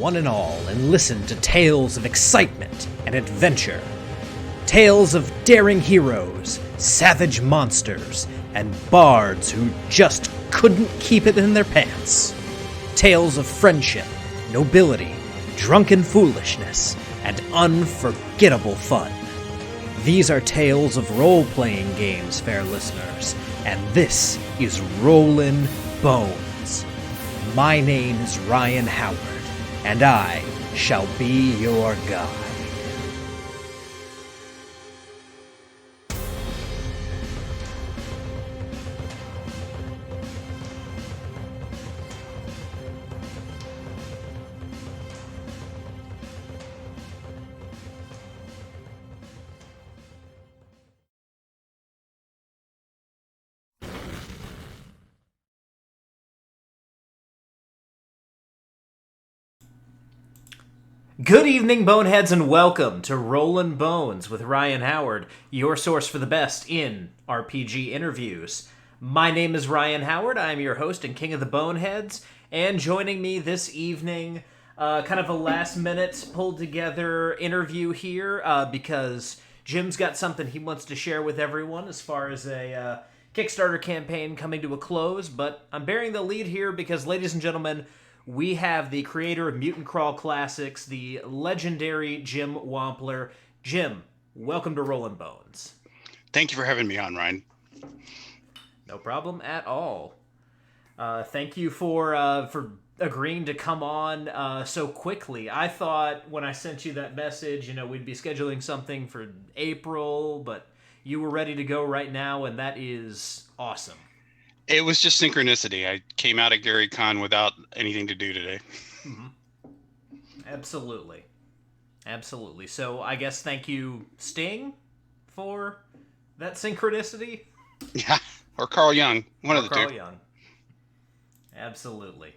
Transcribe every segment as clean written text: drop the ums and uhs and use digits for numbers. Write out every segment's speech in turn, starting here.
one and all, and listen to tales of excitement and adventure. Tales of daring heroes, savage monsters, and bards who just couldn't keep it in their pants. Tales of friendship, nobility, drunken foolishness, and unforgettable fun. These are tales of role-playing games, fair listeners, and this is Rollin' Bones. My name is Ryan Howard, and I shall be your guide. Good evening, Boneheads, and welcome to Rollin' Bones with Ryan Howard, your source for the best in RPG interviews. My name is Ryan Howard, I am your host and king of the Boneheads, and joining me this evening, kind of a last-minute pulled-together interview here, because Jim's got something he wants to share with everyone as far as a Kickstarter campaign coming to a close, but I'm bearing the lead here because, ladies and gentlemen, we have the creator of Mutant Crawl Classics, the legendary Jim Wampler. Jim, welcome to Rollin' Bones. Thank you for having me on, Ryan. No problem at all. Thank you for agreeing to come on so quickly. I thought when I sent you that message, we'd be scheduling something for April, but you were ready to go right now, and that is awesome. It was just synchronicity. I came out of Gary Con without anything to do today. Mm-hmm. Absolutely. Absolutely. So I guess thank you, Sting, for that synchronicity? Yeah, or Carl Jung. One of the Carl two. Jung. Absolutely.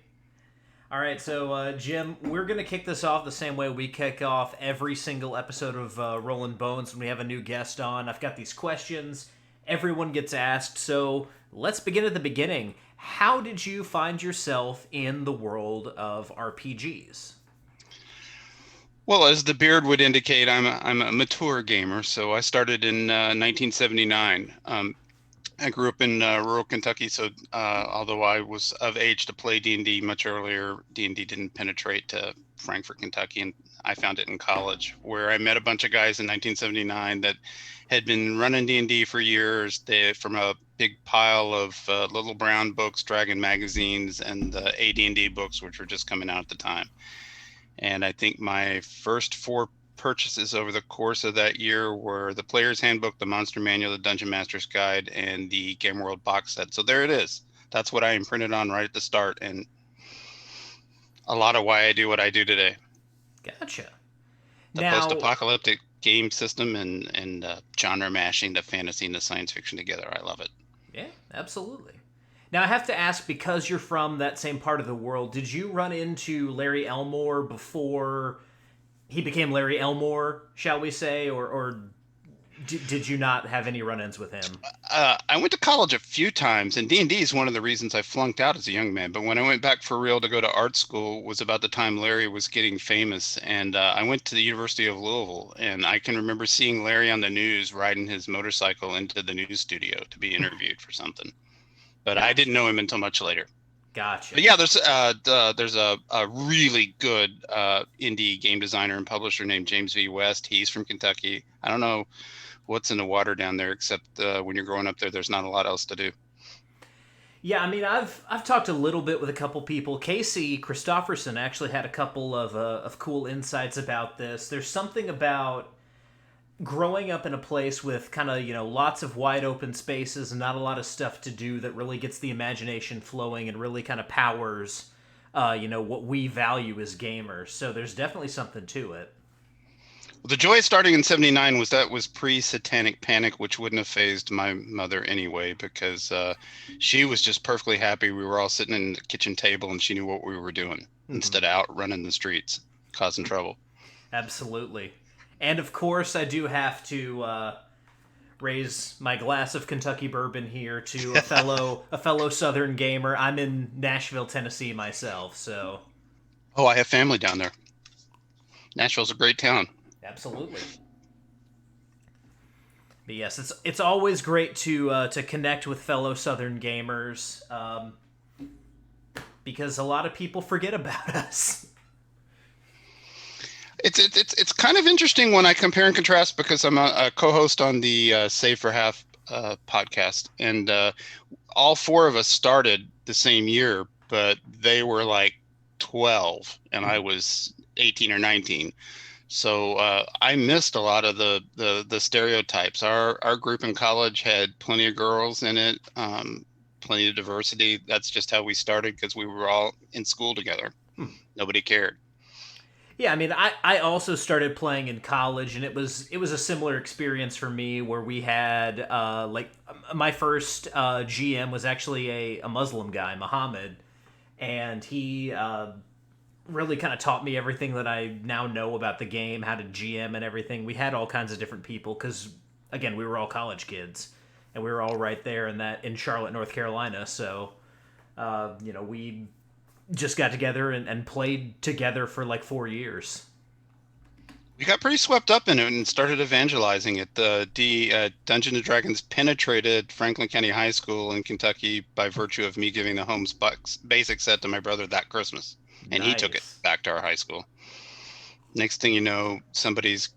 All right, so Jim, we're going to kick this off the same way we kick off every single episode of Rollin' Bones when we have a new guest on. I've got these questions. Everyone gets asked, so let's begin at the beginning. How did you find yourself in the world of RPGs? Well, as the beard would indicate, I'm a mature gamer, so I started in 1979. I grew up in rural Kentucky, so although I was of age to play D&D much earlier, D&D didn't penetrate to Frankfort, Kentucky, and I found it in college, where I met a bunch of guys in 1979 that had been running D&D for years. From a big pile of Little Brown books, Dragon magazines, and the AD&D books, which were just coming out at the time. And I think my first 4 purchases over the course of that year were the Player's Handbook, the Monster Manual, the Dungeon Master's Guide, and the Game World box set. So there it is. That's what I imprinted on right at the start, and a lot of why I do what I do today. Gotcha. The post-apocalyptic game system and genre mashing the fantasy and the science fiction together. I love it. Yeah, absolutely. Now, I have to ask, because you're from that same part of the world, did you run into Larry Elmore before he became Larry Elmore, shall we say, or did you not have any run-ins with him? I went to college a few times, and D&D is one of the reasons I flunked out as a young man. But when I went back for real to go to art school was about the time Larry was getting famous, and I went to the University of Louisville, and I can remember seeing Larry on the news riding his motorcycle into the news studio to be interviewed for something. But gotcha. I didn't know him until much later. Gotcha. But yeah, there's a really good indie game designer and publisher named James V. West. He's from Kentucky. I don't know what's in the water down there, except when you're growing up there, there's not a lot else to do. Yeah, I mean, I've talked a little bit with a couple people. Casey Christopherson actually had a couple of cool insights about this. There's something about growing up in a place with kind of, lots of wide open spaces and not a lot of stuff to do that really gets the imagination flowing and really kind of powers, what we value as gamers. So there's definitely something to it. Well, the joy of starting in 79 was pre-Satanic Panic, which wouldn't have fazed my mother anyway, because she was just perfectly happy we were all sitting in the kitchen table and she knew what we were doing instead of out running the streets, causing trouble. Absolutely. And of course, I do have to raise my glass of Kentucky bourbon here to a fellow Southern gamer. I'm in Nashville, Tennessee myself, so. Oh, I have family down there. Nashville's a great town. Absolutely. But yes, it's always great to connect with fellow Southern gamers, because a lot of people forget about us. It's kind of interesting when I compare and contrast because I'm a co-host on the Save for Half podcast, and all four of us started the same year, but they were like 12 and I was 18 or 19. So I missed a lot of the stereotypes. Our group in college had plenty of girls in it, plenty of diversity. That's just how we started because we were all in school together. Nobody cared. Yeah, I mean, I also started playing in college, and it was a similar experience for me where we had my first GM was actually a Muslim guy, Muhammad, and he really kind of taught me everything that I now know about the game, how to GM and everything. We had all kinds of different people because, again, we were all college kids, and we were all right there in Charlotte, North Carolina. So, we just got together and played together for like 4 years. We got pretty swept up in it and started evangelizing it. The Dungeons and Dragons penetrated Franklin County High School in Kentucky by virtue of me giving the Holmes Bucks basic set to my brother that Christmas, and he took it Nice. back to our high school. Next thing you know, somebody's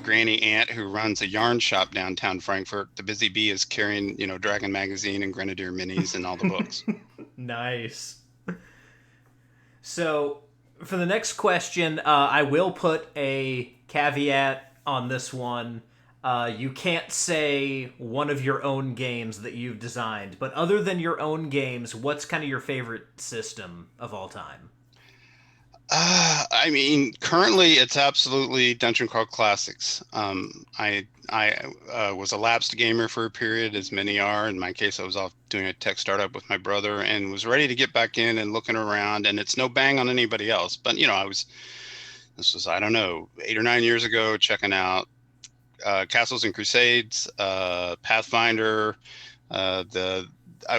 granny aunt who runs a yarn shop downtown Frankfurt, the Busy Bee, is carrying, Dragon Magazine and Grenadier Minis and all the books. Nice. So, for the next question, I will put a caveat on this one. You can't say one of your own games that you've designed, but other than your own games, what's kind of your favorite system of all time? I mean, currently it's absolutely Dungeon Crawl Classics. I was a lapsed gamer for a period, as many are. In my case, I was off doing a tech startup with my brother and was ready to get back in and looking around. And it's no bang on anybody else, but this was, I don't know, 8 or 9 years ago, checking out Castles and Crusades, Pathfinder, the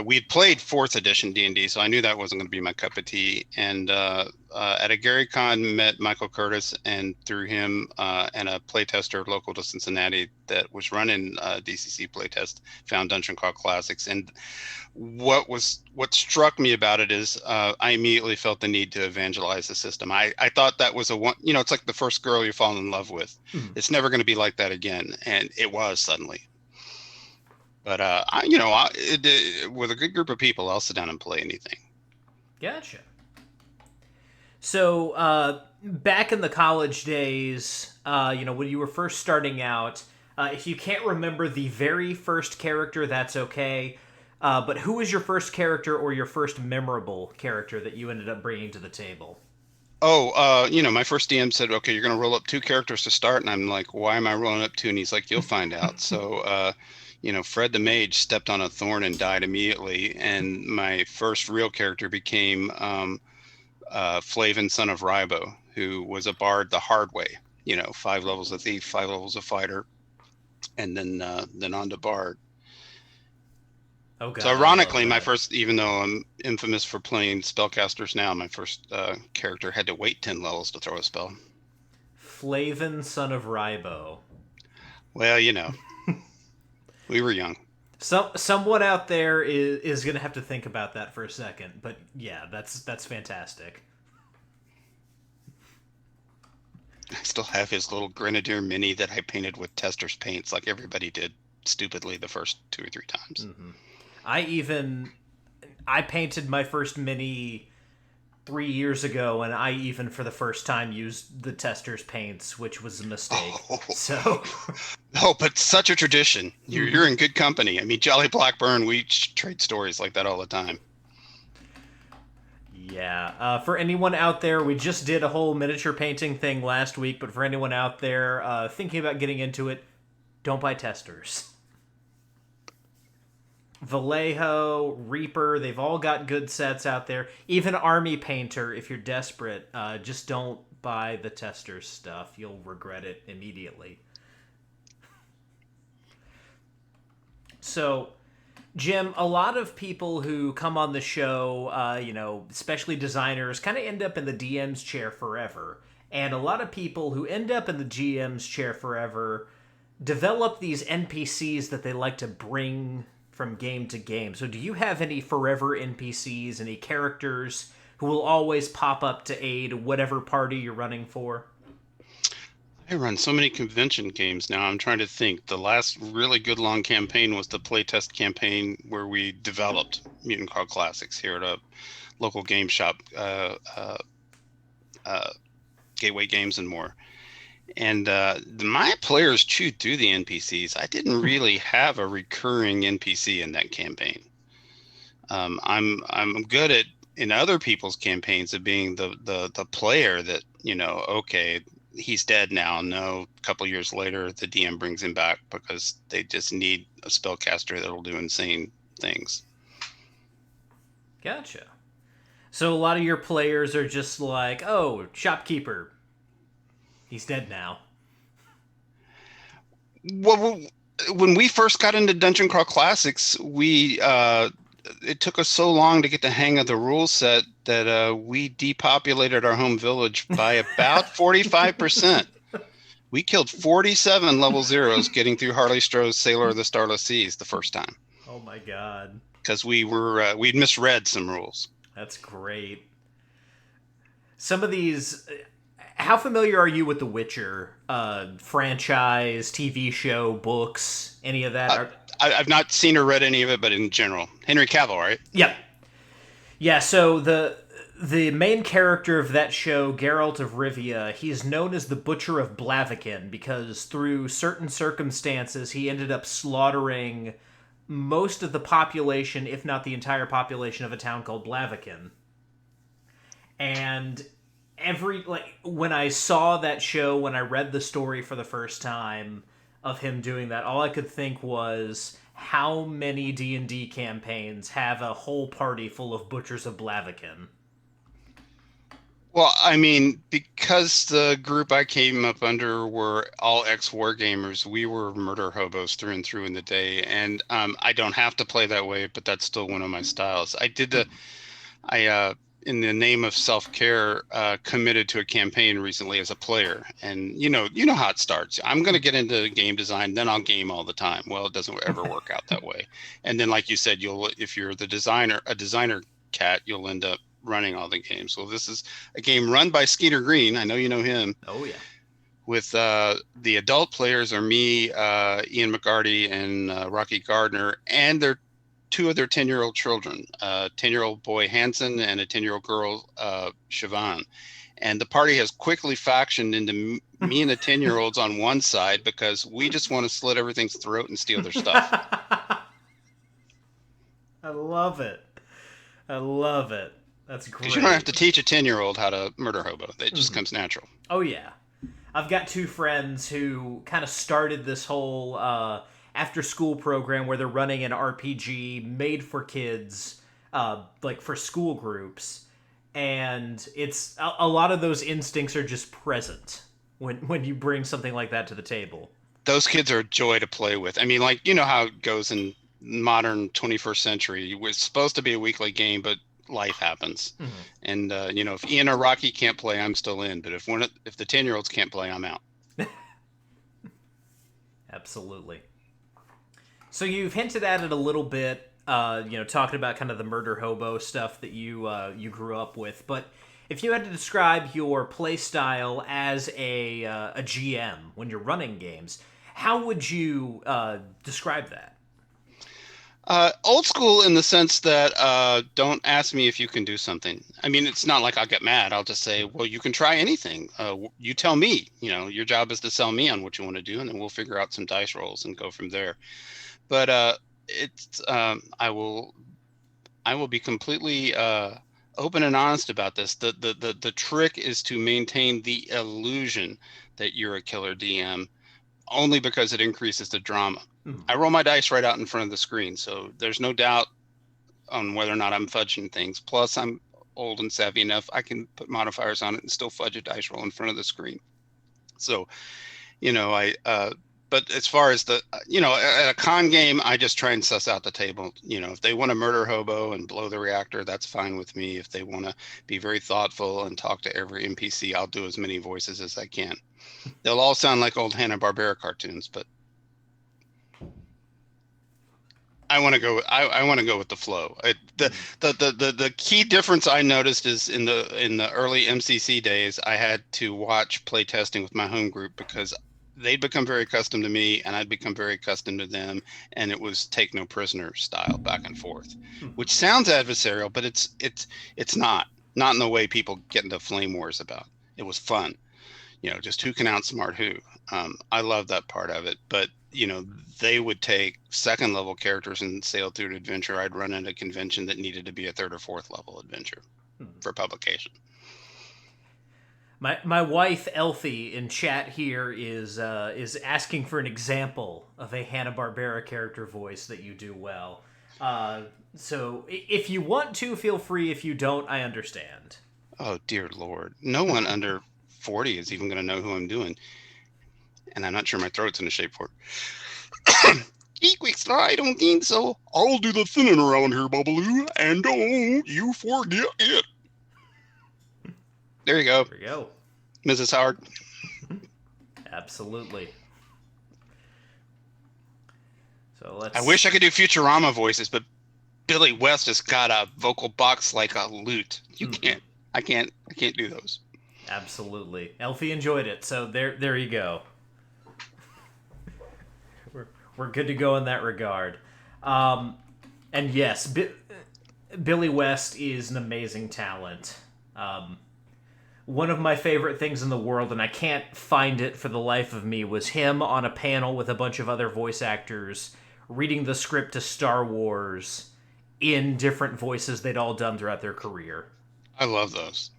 we had played fourth edition D&D, so I knew that wasn't going to be my cup of tea. And at a Gary Con, met Michael Curtis, and through him and a playtester local to Cincinnati that was running DCC playtest, found Dungeon Crawl Classics. And what struck me about it is I immediately felt the need to evangelize the system. I thought that was it's like the first girl you fall in love with. Hmm. It's never going to be like that again, and it was suddenly. But with a good group of people, I'll sit down and play anything. Gotcha. So, back in the college days, when you were first starting out, if you can't remember the very first character, that's okay. But who was your first character or your first memorable character that you ended up bringing to the table? Oh, my first DM said, "Okay, you're going to roll up two characters to start," and I'm like, "Why am I rolling up two?" And he's like, "You'll find out." So, Fred the Mage stepped on a thorn and died immediately, and my first real character became Flavin, son of Ribo, who was a bard the hard way. 5 levels of thief, 5 levels of fighter, and then on to bard. Oh god, So I love ironically, my that. first, even though I'm infamous for playing spellcasters now, my first character had to wait 10 levels to throw a spell. Flavin, son of Ribo. Well, we were young. Someone out there is gonna have to think about that for a second, but yeah, that's fantastic. I still have his little Grenadier mini that I painted with Tester's paints, like everybody did stupidly the first 2 or 3 times. I painted my first mini 3 years ago, and I even for the first time used the tester's paints, which was a mistake. Oh, So, no, but such a tradition. You're in good company. I mean, Jolly Blackburn, we trade stories like that all the time. yeah. For anyone out there, we just did a whole miniature painting thing last week, but for anyone out there thinking about getting into it, don't buy testers. Vallejo, Reaper, they've all got good sets out there. Even Army Painter, if you're desperate, just don't buy the tester stuff. You'll regret it immediately. So, Jim, a lot of people who come on the show, especially designers, kind of end up in the DM's chair forever. And a lot of people who end up in the GM's chair forever develop these NPCs that they like to bring from game to game. So, do you have any forever NPCs, any characters who will always pop up to aid whatever party you're running for? I run so many convention games now. I'm trying to think. The last really good long campaign was the playtest campaign where we developed Mutant Card Classics here at a local game shop, uh, Gateway Games and more. And my players chewed through the NPCs. I didn't really have a recurring NPC in that campaign. I'm good at in other people's campaigns of being the player that, okay, he's dead now. No, a couple years later, the DM brings him back because they just need a spellcaster that'll do insane things. Gotcha. So, a lot of your players are just like, oh, shopkeeper, he's dead now. Well, when we first got into Dungeon Crawl Classics, we it took us so long to get the hang of the rule set that we depopulated our home village by about 45%. We killed 47 level zeros getting through Harley Stroh's Sailor of the Starless Seas the first time. Oh my god. Because we'd misread some rules. That's great. Some of these. How familiar are you with the Witcher franchise, TV show, books, any of that? I've not seen or read any of it, but in general, Henry Cavill, right? Yep. Yeah. So the main character of that show, Geralt of Rivia, he's known as the Butcher of Blaviken because through certain circumstances he ended up slaughtering most of the population, if not the entire population, of a town called Blaviken. And when I saw that show, when I read the story for the first time of him doing that, all I could think was how many D&D campaigns have a whole party full of Butchers of Blaviken? Well, I mean, because the group I came up under were all ex-war gamers, we were murder hobos through and through in the day, and I don't have to play that way, but that's still one of my styles. In the name of self-care, committed to a campaign recently as a player, and you know how it starts. I'm going to get into game design, then I'll game all the time. Well, it doesn't ever work out that way. And then, like you said, if you're a designer cat, you'll end up running all the games. Well, this is a game run by Skeeter Green. I know you know him. Oh yeah. With the adult players are me, Ian McGarty, and Rocky Gardner, and their two of their 10-year-old children, 10-year-old boy Hanson and a 10-year-old girl Siobhan. And the party has quickly factioned into me and the 10-year-olds on one side because we just want to slit everything's throat and steal their stuff. I love it. I love it. That's great. Because you don't have to teach a 10-year-old how to murder hobo. It just comes natural. Oh, yeah. I've got two friends who kind of started this whole after-school program where they're running an RPG made for kids, like for school groups. And it's a lot of those instincts are just present when you bring something like that to the table. Those kids are a joy to play with. I mean, like, you know how it goes in modern 21st century. It's supposed to be a weekly game, but life happens. Mm-hmm. And if Ian or Rocky can't play, I'm still in, but if the 10-year-olds can't play, I'm out. Absolutely. So you've hinted at it a little bit, talking about kind of the murder hobo stuff that you grew up with, but if you had to describe your play style as a GM when you're running games, how would you describe that? Old school in the sense that don't ask me if you can do something. I mean, it's not like I'll get mad. I'll just say, well, you can try anything. You tell me. Your job is to sell me on what you want to do, and then we'll figure out some dice rolls and go from there. But I will be completely open and honest about this. The trick is to maintain the illusion that you're a killer DM, only because it increases the drama. Mm-hmm. I roll my dice right out in front of the screen, so there's no doubt on whether or not I'm fudging things. Plus, I'm old and savvy enough, I can put modifiers on it and still fudge a dice roll in front of the screen. So, but as far as the, at a con game, I just try and suss out the table. If they want to murder hobo and blow the reactor, that's fine with me. If they want to be very thoughtful and talk to every NPC, I'll do as many voices as I can. They'll all sound like old Hanna-Barbera cartoons, but I want to go. I want to go with the flow. The key difference I noticed is in the early MCC days, I had to watch play testing with my home group because they'd become very accustomed to me, and I'd become very accustomed to them, and it was take no prisoner style back and forth, which sounds adversarial, but it's not in the way people get into flame wars about. It was fun, just who can outsmart who. I love that part of it, but they would take second level characters and sail through an adventure. I'd run into a convention that needed to be a third or fourth level adventure for publication. My wife Elfie in chat here is asking for an example of a Hanna-Barbera character voice that you do well. So if you want to, feel free. If you don't, I understand. Oh dear Lord, no one under 40 is even going to know who I'm doing. And I'm not sure my throat's in a shape for it. I don't think so. I'll do the thinning around here, Bubbaloo, and don't you forget it. There you go. There we go. Mrs. Howard. Absolutely. So let's... I wish I could do Futurama voices, but Billy West has got a vocal box like a lute. You can't. I can't do those. Absolutely. Elfie enjoyed it, so there you go. We're good to go in that regard. And yes, Billy West is an amazing talent. One of my favorite things in the world, and I can't find it for the life of me, was him on a panel with a bunch of other voice actors reading the script to Star Wars in different voices they'd all done throughout their career. I love those.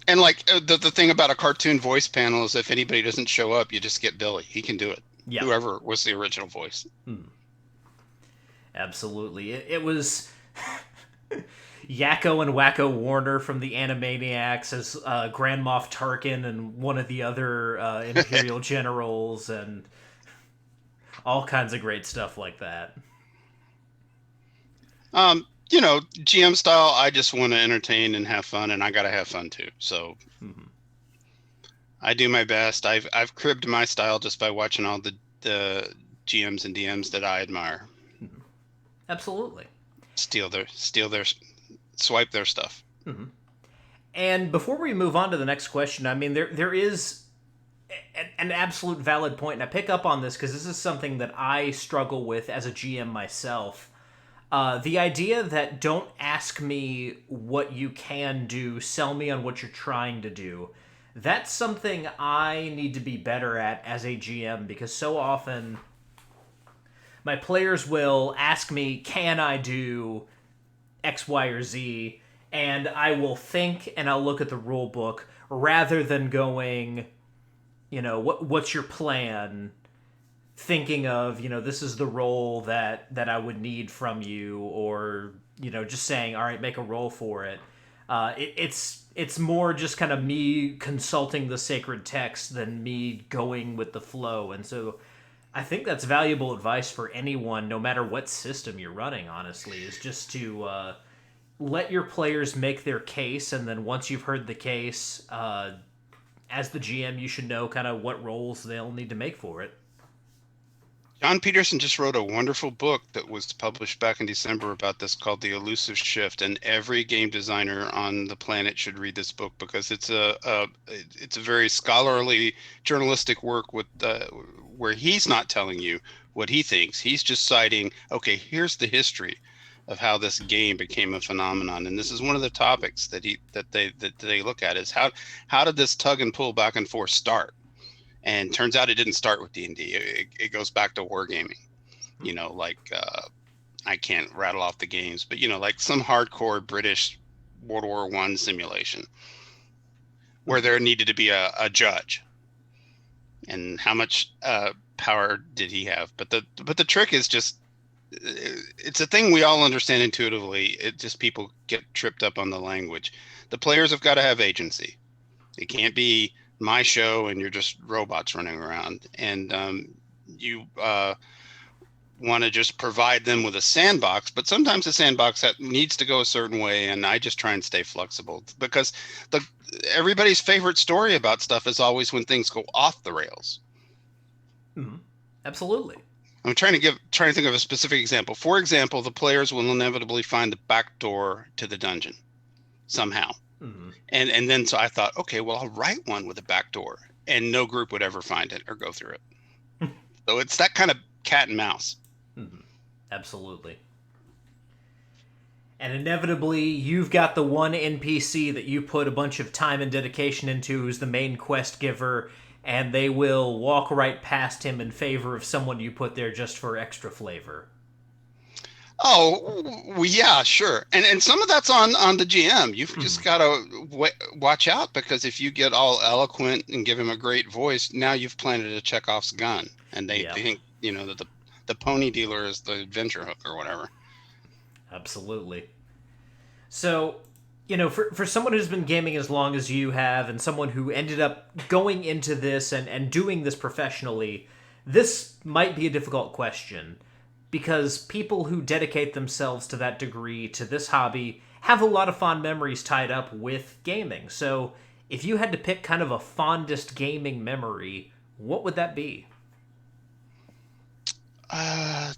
And like the thing about a cartoon voice panel is if anybody doesn't show up, you just get Billy. He can do it. Yeah. Whoever was the original voice. Absolutely. It was Yakko and Wacko Warner from the Animaniacs as Grand Moff Tarkin and one of the other Imperial generals and all kinds of great stuff like that. GM style, I just want to entertain and have fun, and I got to have fun too. So I do my best. I've cribbed my style just by watching all the GMs and DMs that I admire. Absolutely. Steal their swipe their stuff. And before we move on to the next question, I mean, there is an absolute valid point, and I pick up on this because this is something that I struggle with as a GM myself. The idea that don't ask me what you can do, sell me on what you're trying to do. That's something I need to be better at as a GM, because so often my players will ask me, can I do X, Y, or Z? And I will think and I'll look at the rule book rather than going, what's your plan? Thinking of, this is the role that I would need from you, or, just saying, all right, make a roll for it. It's more just kind of me consulting the sacred text than me going with the flow. And so I think that's valuable advice for anyone, no matter what system you're running, honestly, is just to let your players make their case. And then once you've heard the case, as the GM, you should know kind of what roles they'll need to make for it. John Peterson just wrote a wonderful book that was published back in December about this called The Elusive Shift, and every game designer on the planet should read this book because it's a very scholarly journalistic work with where he's not telling you what he thinks. He's just citing, okay, here's the history of how this game became a phenomenon, and this is one of the topics that they look at is how did this tug and pull back and forth start? And turns out it didn't start with D&D. It goes back to wargaming. I can't rattle off the games, but like some hardcore British World War I simulation where there needed to be a judge, and how much power did he have? But the trick is just, it's a thing we all understand intuitively. It just, people get tripped up on the language. The players have got to have agency. They can't be my show and you're just robots running around, and you want to just provide them with a sandbox, but sometimes the sandbox needs to go a certain way, and I just try and stay flexible, because everybody's favorite story about stuff is always when things go off the rails. Mm-hmm. Absolutely. I'm trying to think of a specific example. For example, the players will inevitably find the back door to the dungeon somehow. Mm-hmm. And then so I thought, okay, well, I'll write one with a back door, and no group would ever find it or go through it. So it's that kind of cat and mouse. Mm-hmm. Absolutely. And inevitably, you've got the one NPC that you put a bunch of time and dedication into, who's the main quest giver, and they will walk right past him in favor of someone you put there just for extra flavor. Oh, well, yeah, sure. And some of that's on the GM. You've just got to watch out, because if you get all eloquent and give him a great voice, now you've planted a Chekhov's gun, and they think, that the pony dealer is the adventure hook or whatever. Absolutely. So, for someone who's been gaming as long as you have, and someone who ended up going into this and doing this professionally, this might be a difficult question, because people who dedicate themselves to that degree, to this hobby, have a lot of fond memories tied up with gaming. So, if you had to pick kind of a fondest gaming memory, what would that be? I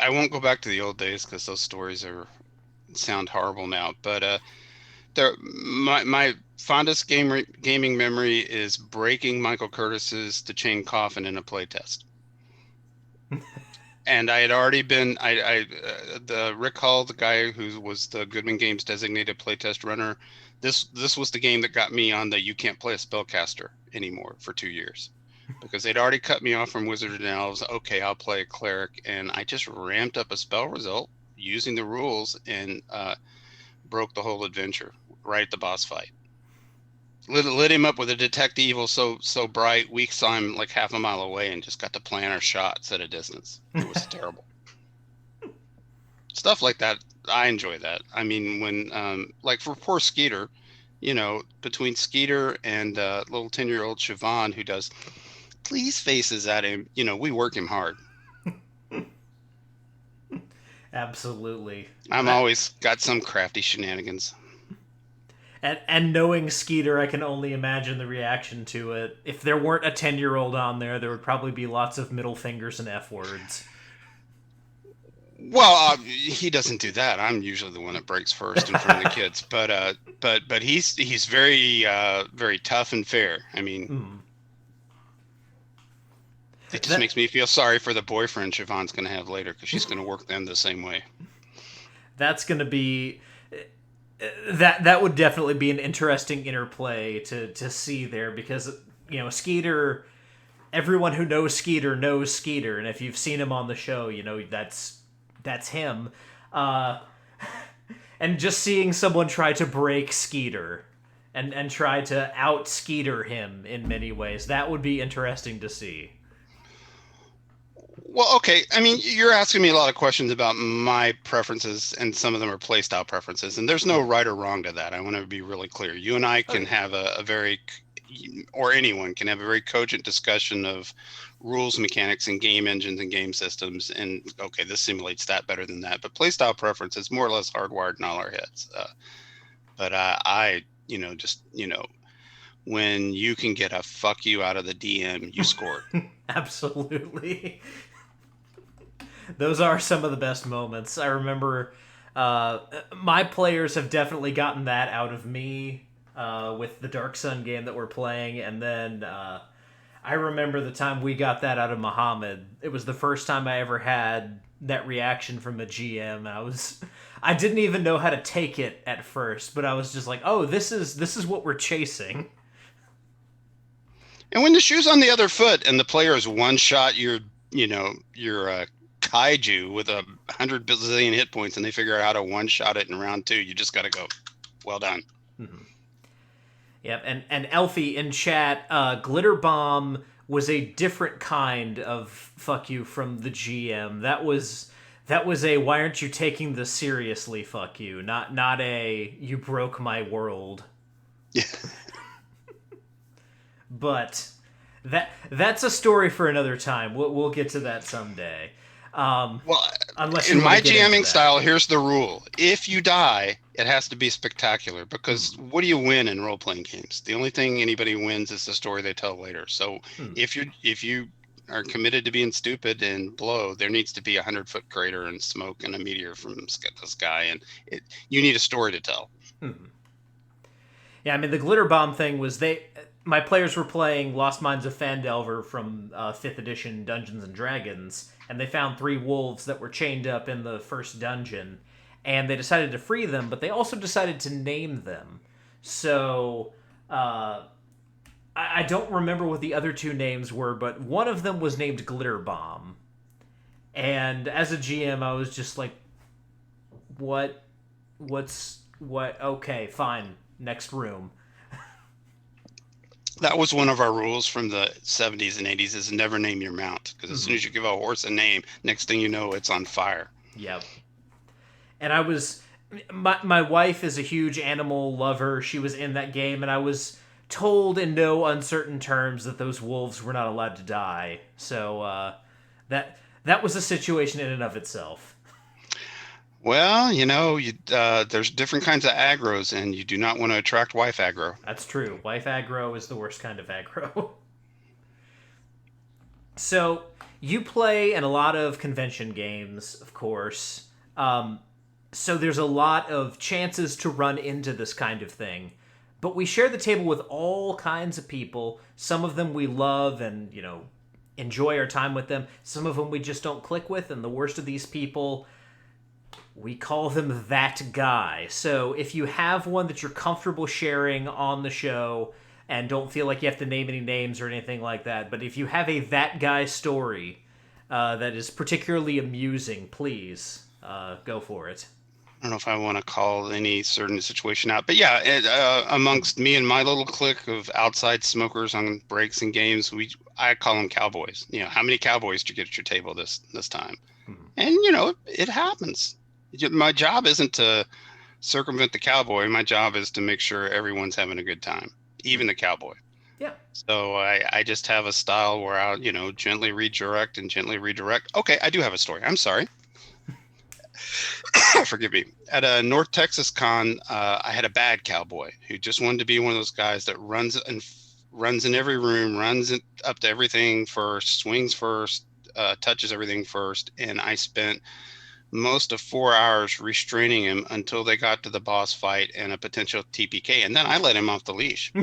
won't go back to the old days, because those stories sound horrible now. But my fondest gaming memory is breaking Michael Curtis's The Chain Coffin in a playtest. And I had already been the Rick Hull, the guy who was the Goodman Games designated playtest runner. This was the game that got me on the you can't play a spellcaster anymore for 2 years, because they'd already cut me off from Wizard and Elves. Okay, I'll play a cleric, and I just ramped up a spell result using the rules, and broke the whole adventure right at the boss fight. Lit him up with a detect evil so bright we saw him like half a mile away, and just got to plan our shots at a distance. It was terrible. Stuff like that, I enjoy that. I mean, when like for poor Skeeter, between Skeeter and little 10-year-old Siobhan, who does please faces at him, we work him hard. Absolutely. I'm always got some crafty shenanigans. And knowing Skeeter, I can only imagine the reaction to it. If there weren't a 10-year-old on there would probably be lots of middle fingers and F words. Well, he doesn't do that. I'm usually the one that breaks first in front of the kids. But he's very very tough and fair. I mean, it just makes me feel sorry for the boyfriend Siobhan's going to have later, because she's going to work them the same way. That's going to be... That would definitely be an interesting interplay to see there, because Skeeter, everyone who knows Skeeter, and if you've seen him on the show, that's him. And just seeing someone try to break Skeeter and try to out Skeeter him in many ways, that would be interesting to see. Well, okay. I mean, you're asking me a lot of questions about my preferences, and some of them are playstyle preferences, and there's no right or wrong to that. I want to be really clear. You and I can have a very, or anyone can have a very cogent discussion of rules, mechanics, and game engines and game systems, and okay, this simulates that better than that. But playstyle preference is more or less hardwired in all our heads. But when you can get a fuck you out of the DM, you scored. Absolutely. Those are some of the best moments. I remember my players have definitely gotten that out of me with the Dark Sun game that we're playing, and then I remember the time we got that out of Muhammad. It was the first time I ever had that reaction from a GM. I didn't even know how to take it at first, but I was just like, oh, this is what we're chasing. And when the shoe's on the other foot and the player is one shot your kaiju with 100 bazillion hit points, and they figure out how to one shot it in round 2, you just got to go, well done. Mm-hmm. Yep, and Elfie in chat, Glitter Bomb was a different kind of fuck you from the GM. That was a why aren't you taking this seriously fuck you, not a you broke my world. Yeah. But that's a story for another time. We'll get to that someday. Well, Unless in you want my to get into GMing that. style, here's the rule. If you die, it has to be spectacular, because what do you win in role-playing games? The only thing anybody wins is the story they tell later. So if you are committed to being stupid and blow, there needs to be a 100-foot crater and smoke and a meteor from the sky, and you need a story to tell. Yeah, I mean, the glitter bomb thing was my players were playing Lost Mines of Phandelver from 5th edition Dungeons and Dragons, and they found 3 wolves that were chained up in the first dungeon, and they decided to free them, but they also decided to name them. So I don't remember what the other 2 names were, but one of them was named Glitter Bomb. And as a GM, I was just like, what? Okay, fine. Next room. That was one of our rules from the 70s and 80s, is never name your mount, because as soon as you give a horse a name, next thing you know, it's on fire. Yep. And my wife is a huge animal lover. She was in that game, and I was told in no uncertain terms that those wolves were not allowed to die. So that was a situation in and of itself. Well, there's different kinds of aggros, and you do not want to attract wife aggro. That's true. Wife aggro is the worst kind of aggro. So, you play in a lot of convention games, of course. So there's a lot of chances to run into this kind of thing. But we share the table with all kinds of people. Some of them we love and, enjoy our time with them. Some of them we just don't click with, and the worst of these people, we call them that guy. So if you have one that you're comfortable sharing on the show and don't feel like you have to name any names or anything like that, but if you have a that guy story that is particularly amusing, please go for it. I don't know if I want to call any certain situation out, but yeah, amongst me and my little clique of outside smokers on breaks and games, I call them cowboys. How many cowboys did you get at your table this time? And it happens. My job isn't to circumvent the cowboy. My job is to make sure everyone's having a good time, even the cowboy. Yeah. So I just have a style where I'll gently redirect and gently redirect. Okay, I do have a story. I'm sorry. Forgive me. At a North Texas con, I had a bad cowboy who just wanted to be one of those guys that runs in every room, runs up to everything first, swings first, touches everything first. And I spent most of 4 hours restraining him until they got to the boss fight and a potential TPK. And then I let him off the leash.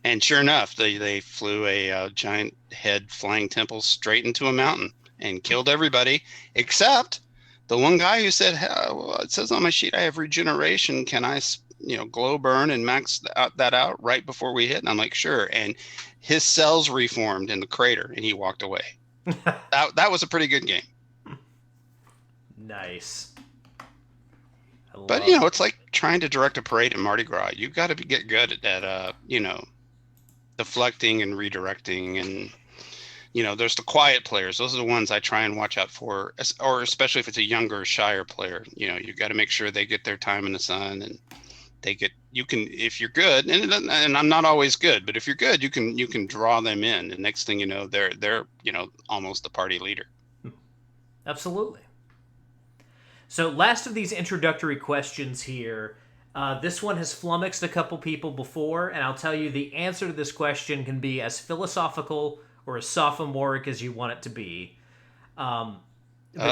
And sure enough, they flew a giant head flying temple straight into a mountain and killed everybody except the one guy who said, well, it says on my sheet I have regeneration. Can I, glow burn and max that out right before we hit? And I'm like, sure. And his cells reformed in the crater and he walked away. That was a pretty good game. Nice. But, it's like trying to direct a parade in Mardi Gras. You've got to get good at deflecting and redirecting. And, there's the quiet players. Those are the ones I try and watch out for, or especially if it's a younger, shyer player. You've got to make sure they get their time in the sun and if you're good, and I'm not always good, but if you're good, you can draw them in. And next thing you know, they're almost the party leader. Absolutely. So last of these introductory questions here. This one has flummoxed a couple people before, and I'll tell you the answer to this question can be as philosophical or as sophomoric as you want it to be. But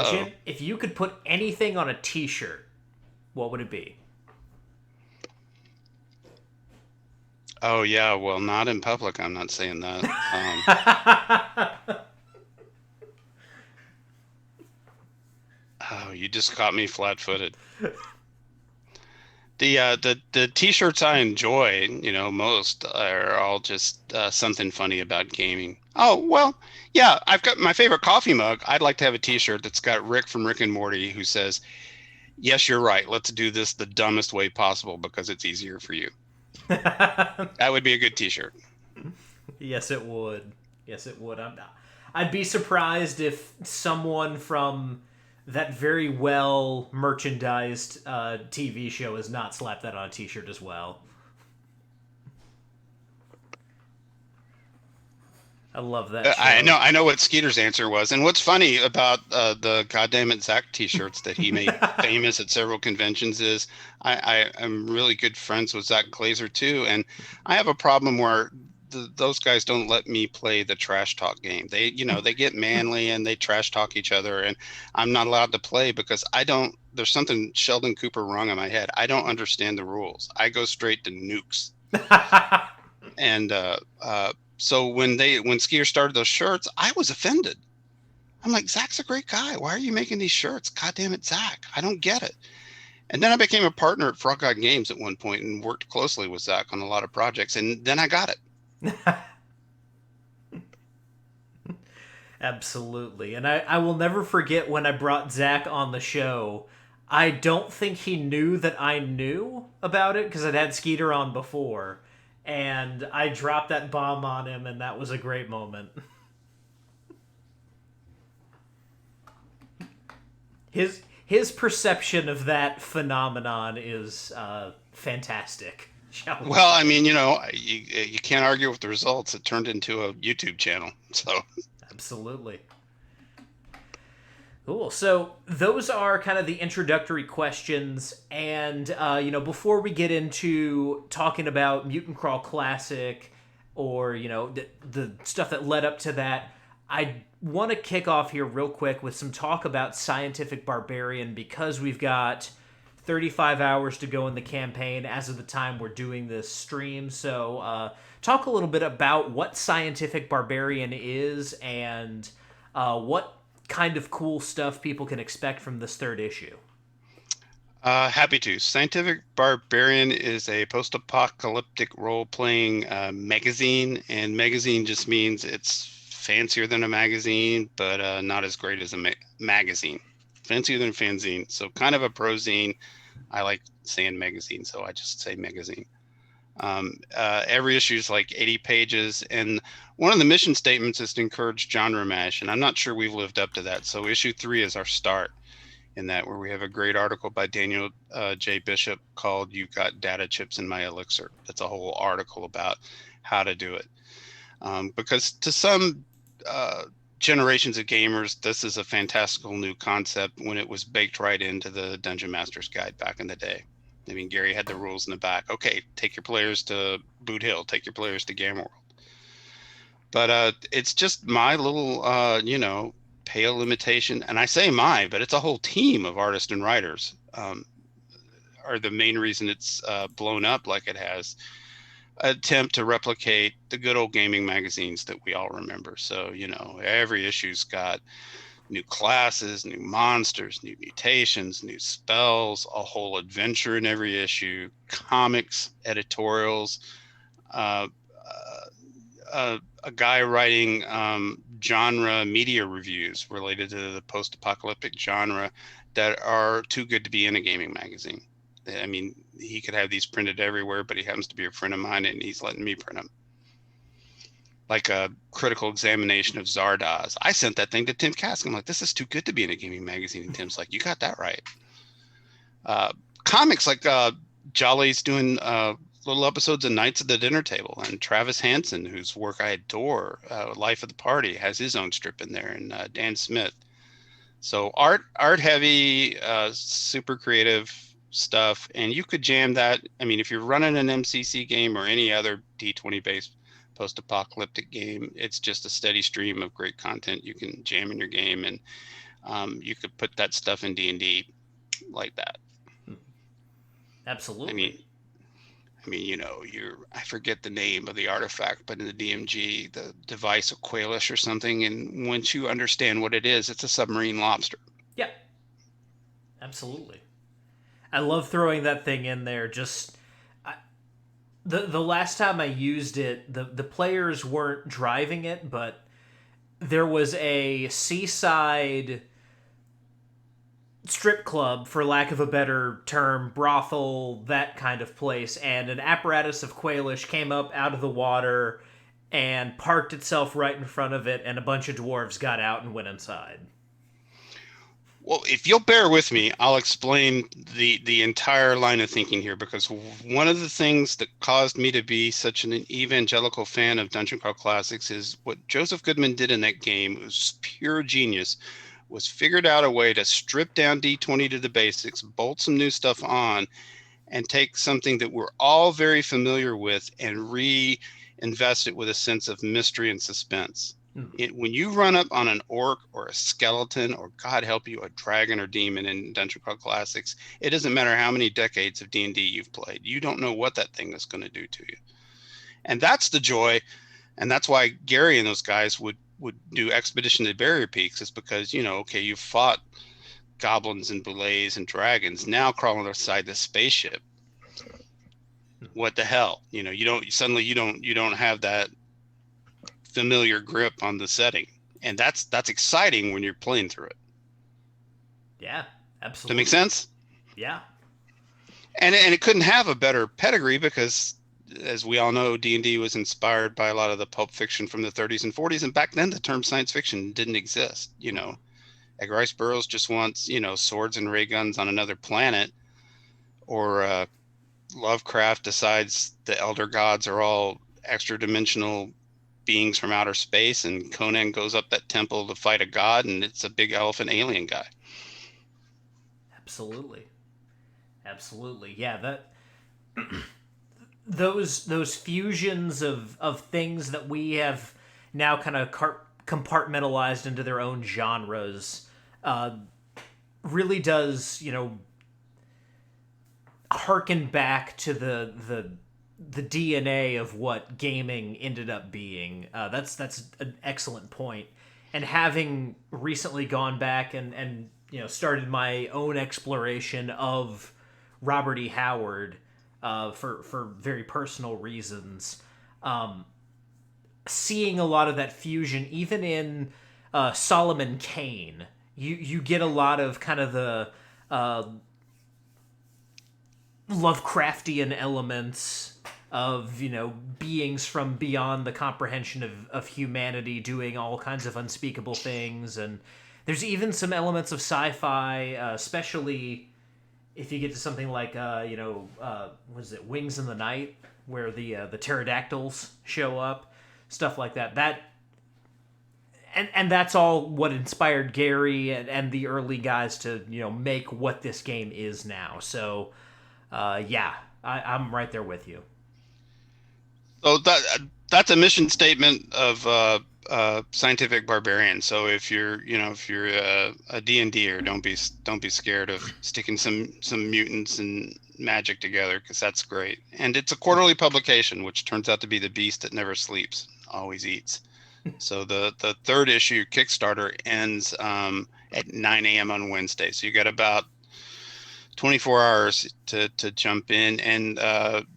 Jim, if you could put anything on a t-shirt, what would it be? Oh, yeah. Well, not in public. I'm not saying that. Oh, you just caught me flat-footed. The t-shirts I enjoy, most are all just something funny about gaming. Oh, well, yeah, I've got my favorite coffee mug. I'd like to have a t-shirt that's got Rick from Rick and Morty who says, yes, you're right. Let's do this the dumbest way possible because it's easier for you. That would be a good t-shirt. Yes, it would. I'd be surprised if someone from that very well merchandised TV show has not slapped that on a t-shirt as well. I love that I show. know what Skeeter's answer was. And what's funny about the "Goddamn It Zach" T-shirts that he made famous at several conventions is I am really good friends with Zach Glazer too, and I have a problem where those guys don't let me play the trash talk game. They get manly and they trash talk each other, and I'm not allowed to play because I don't. There's something Sheldon Cooper wrong in my head. I don't understand the rules. I go straight to nukes. And so when Skeeter started those shirts, I was offended. I'm like, Zach's a great guy. Why are you making these shirts? God damn it, Zach. I don't get it. And then I became a partner at Frog God Games at one point and worked closely with Zach on a lot of projects. And then I got it. Absolutely. And I will never forget when I brought Zach on the show. I don't think he knew that I knew about it because I'd had Skeeter on before. And I dropped that bomb on him, and that was a great moment. His perception of that phenomenon is fantastic. Well, I mean, you can't argue with the results. It turned into a YouTube channel. So Absolutely. Cool. So those are kind of the introductory questions, and before we get into talking about Mutant Crawl Classic, or the stuff that led up to that, I want to kick off here real quick with some talk about Scientific Barbarian because we've got 35 hours to go in the campaign as of the time we're doing this stream. So talk a little bit about what Scientific Barbarian is and what kind of cool stuff people can expect from this third issue. happy to. Scientific Barbarian is a post-apocalyptic role-playing magazine, and magazine just means it's fancier than a magazine, but not as great as a magazine. Fancier than fanzine, so kind of a prozine. I like saying magazine, so I just say magazine. Every issue is like 80 pages, and one of the mission statements is to encourage genre mash, and I'm not sure we've lived up to that. So issue 3 is our start in that, where we have a great article by Daniel J. Bishop called "You Got Data Chips in My Elixir." That's a whole article about how to do it, because to some generations of gamers, this is a fantastical new concept when it was baked right into the Dungeon Master's Guide back in the day. I mean, Gary had the rules in the back. Okay, take your players to Boot Hill, take your players to Gamma World. But it's just my little, pale limitation. And I say my, but it's a whole team of artists and writers are the main reason it's blown up like it has. Attempt to replicate the good old gaming magazines that we all remember. So, every issue's got new classes, new monsters, new mutations, new spells, a whole adventure in every issue, comics, editorials, a guy writing genre media reviews related to the post-apocalyptic genre that are too good to be in a gaming magazine. I mean, he could have these printed everywhere, but he happens to be a friend of mine and he's letting me print them. Like a critical examination of Zardoz. I sent that thing to Tim Kask. I'm like, this is too good to be in a gaming magazine. And Tim's like, you got that right. Comics like Jolly's doing little episodes of Knights of the Dinner Table, and Travis Hansen, whose work I adore, Life of the Party, has his own strip in there, and Dan Smith. So art heavy, super creative stuff, and you could jam that. I mean, if you're running an MCC game or any other D20 based post-apocalyptic game, it's just a steady stream of great content you can jam in your game, and you could put that stuff in D&D like that. Absolutely. I mean, I forget the name of the artifact, but in the DMG, the device of Quailish or something, and once you understand what it is, it's a submarine lobster. Yeah. Absolutely. I love throwing that thing in there. The last time I used it, the players weren't driving it, but there was a seaside strip club, for lack of a better term, brothel, that kind of place, and an apparatus of Quailish came up out of the water and parked itself right in front of it, and a bunch of dwarves got out and went inside. Well, if you'll bear with me, I'll explain the entire line of thinking here, because one of the things that caused me to be such an evangelical fan of Dungeon Crawl Classics is what Joseph Goodman did in that game. It was pure genius. Was figured out a way to strip down D20 to the basics, bolt some new stuff on, and take something that we're all very familiar with and reinvest it with a sense of mystery and suspense. When you run up on an orc or a skeleton, or God help you, a dragon or demon in Dungeon Crawl Classics, it doesn't matter how many decades of D&D you've played. You don't know what that thing is going to do to you. And that's the joy. And that's why Gary and those guys would do Expedition to Barrier Peaks, is because, okay, you've fought goblins and boulets and dragons, now crawling outside the spaceship. What the hell? You don't have that familiar grip on the setting, and that's exciting when you're playing through it. Yeah, absolutely. Does that make sense? Yeah. And it couldn't have a better pedigree, because, as we all know, D&D was inspired by a lot of the pulp fiction from the 30s and 40s, and back then the term science fiction didn't exist. Edgar Rice Burroughs just wants, swords and ray guns on another planet, or Lovecraft decides the elder gods are all extra dimensional beings from outer space, and Conan goes up that temple to fight a god, and it's a big elephant alien guy. Absolutely. Yeah, that those fusions of things that we have now kind of compartmentalized into their own genres really does, harken back to the DNA of what gaming ended up being. That's an excellent point. And having recently gone back and started my own exploration of Robert E. Howard for very personal reasons, seeing a lot of that fusion, even in Solomon Kane, you get a lot of kind of the Lovecraftian elements of beings from beyond the comprehension of humanity doing all kinds of unspeakable things. And there's even some elements of sci-fi, especially if you get to something like what is it, Wings in the Night, where the pterodactyls show up, stuff like that. And that's all what inspired Gary and the early guys to make what this game is now. So I'm right there with you. So that's a mission statement of scientific barbarian. So if you're a D&Der, don't be scared of sticking some mutants and magic together, because that's great. And it's a quarterly publication, which turns out to be the beast that never sleeps, always eats. So the third issue Kickstarter ends at 9 a.m. on Wednesday. So you got about 24 hours to jump in, and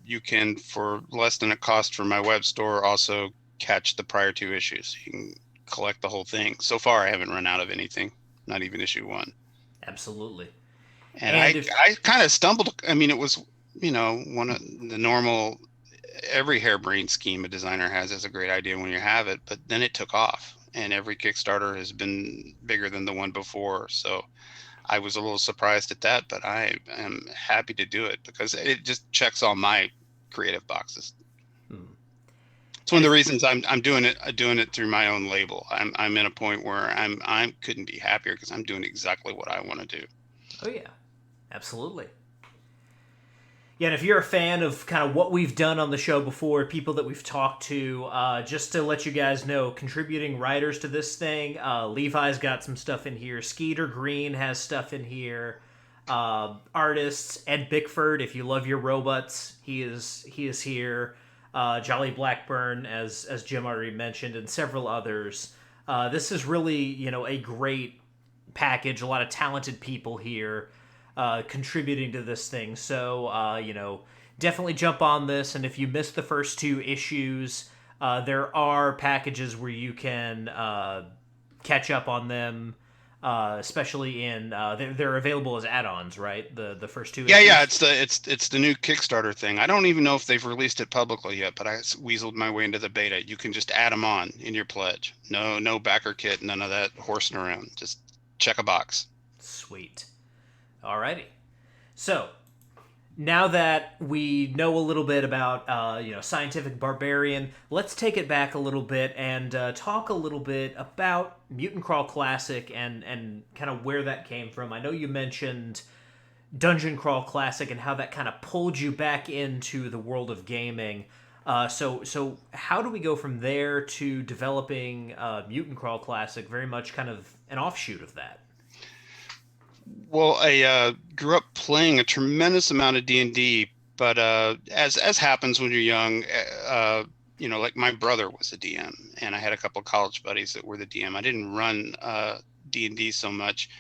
you can, for less than a cost from my web store, also catch the prior two issues. You can collect the whole thing. So far, I haven't run out of anything, not even issue 1. Absolutely. And I kind of stumbled. I mean, it was, one of the normal, every harebrained scheme a designer has is a great idea when you have it, but then it took off, and every Kickstarter has been bigger than the one before. So I was a little surprised at that, but I am happy to do it because it just checks all my creative boxes. It's one of the reasons I'm doing it through my own label. I'm in a point where I couldn't be happier, because I'm doing exactly what I want to do. Oh yeah, absolutely. Yeah, and if you're a fan of kind of what we've done on the show before, people that we've talked to, just to let you guys know, contributing writers to this thing, Levi's got some stuff in here. Skeeter Green has stuff in here. Artists, Ed Bickford, if you love your robots, he is here. Jolly Blackburn, as Jim already mentioned, and several others. This is really, a great package. A lot of talented people here contributing to this thing. So, definitely jump on this. And if you missed the first 2 issues, there are packages where you can catch up on them, especially in they're available as add-ons, right? The first 2 issues? Yeah, it's the new Kickstarter thing. I don't even know if they've released it publicly yet, but I weaseled my way into the beta. You can just add them on in your pledge. No backer kit, none of that horsing around. Just check a box. Sweet. Alrighty. So, now that we know a little bit about scientific barbarian, let's take it back a little bit and talk a little bit about Mutant Crawl Classic and kind of where that came from. I know you mentioned Dungeon Crawl Classic and how that kind of pulled you back into the world of gaming. So how do we go from there to developing Mutant Crawl Classic? Very much kind of an offshoot of that. Well, I grew up playing a tremendous amount of D&D, but as happens when you're young, like my brother was a DM, and I had a couple of college buddies that were the DM. I didn't run D&D so much.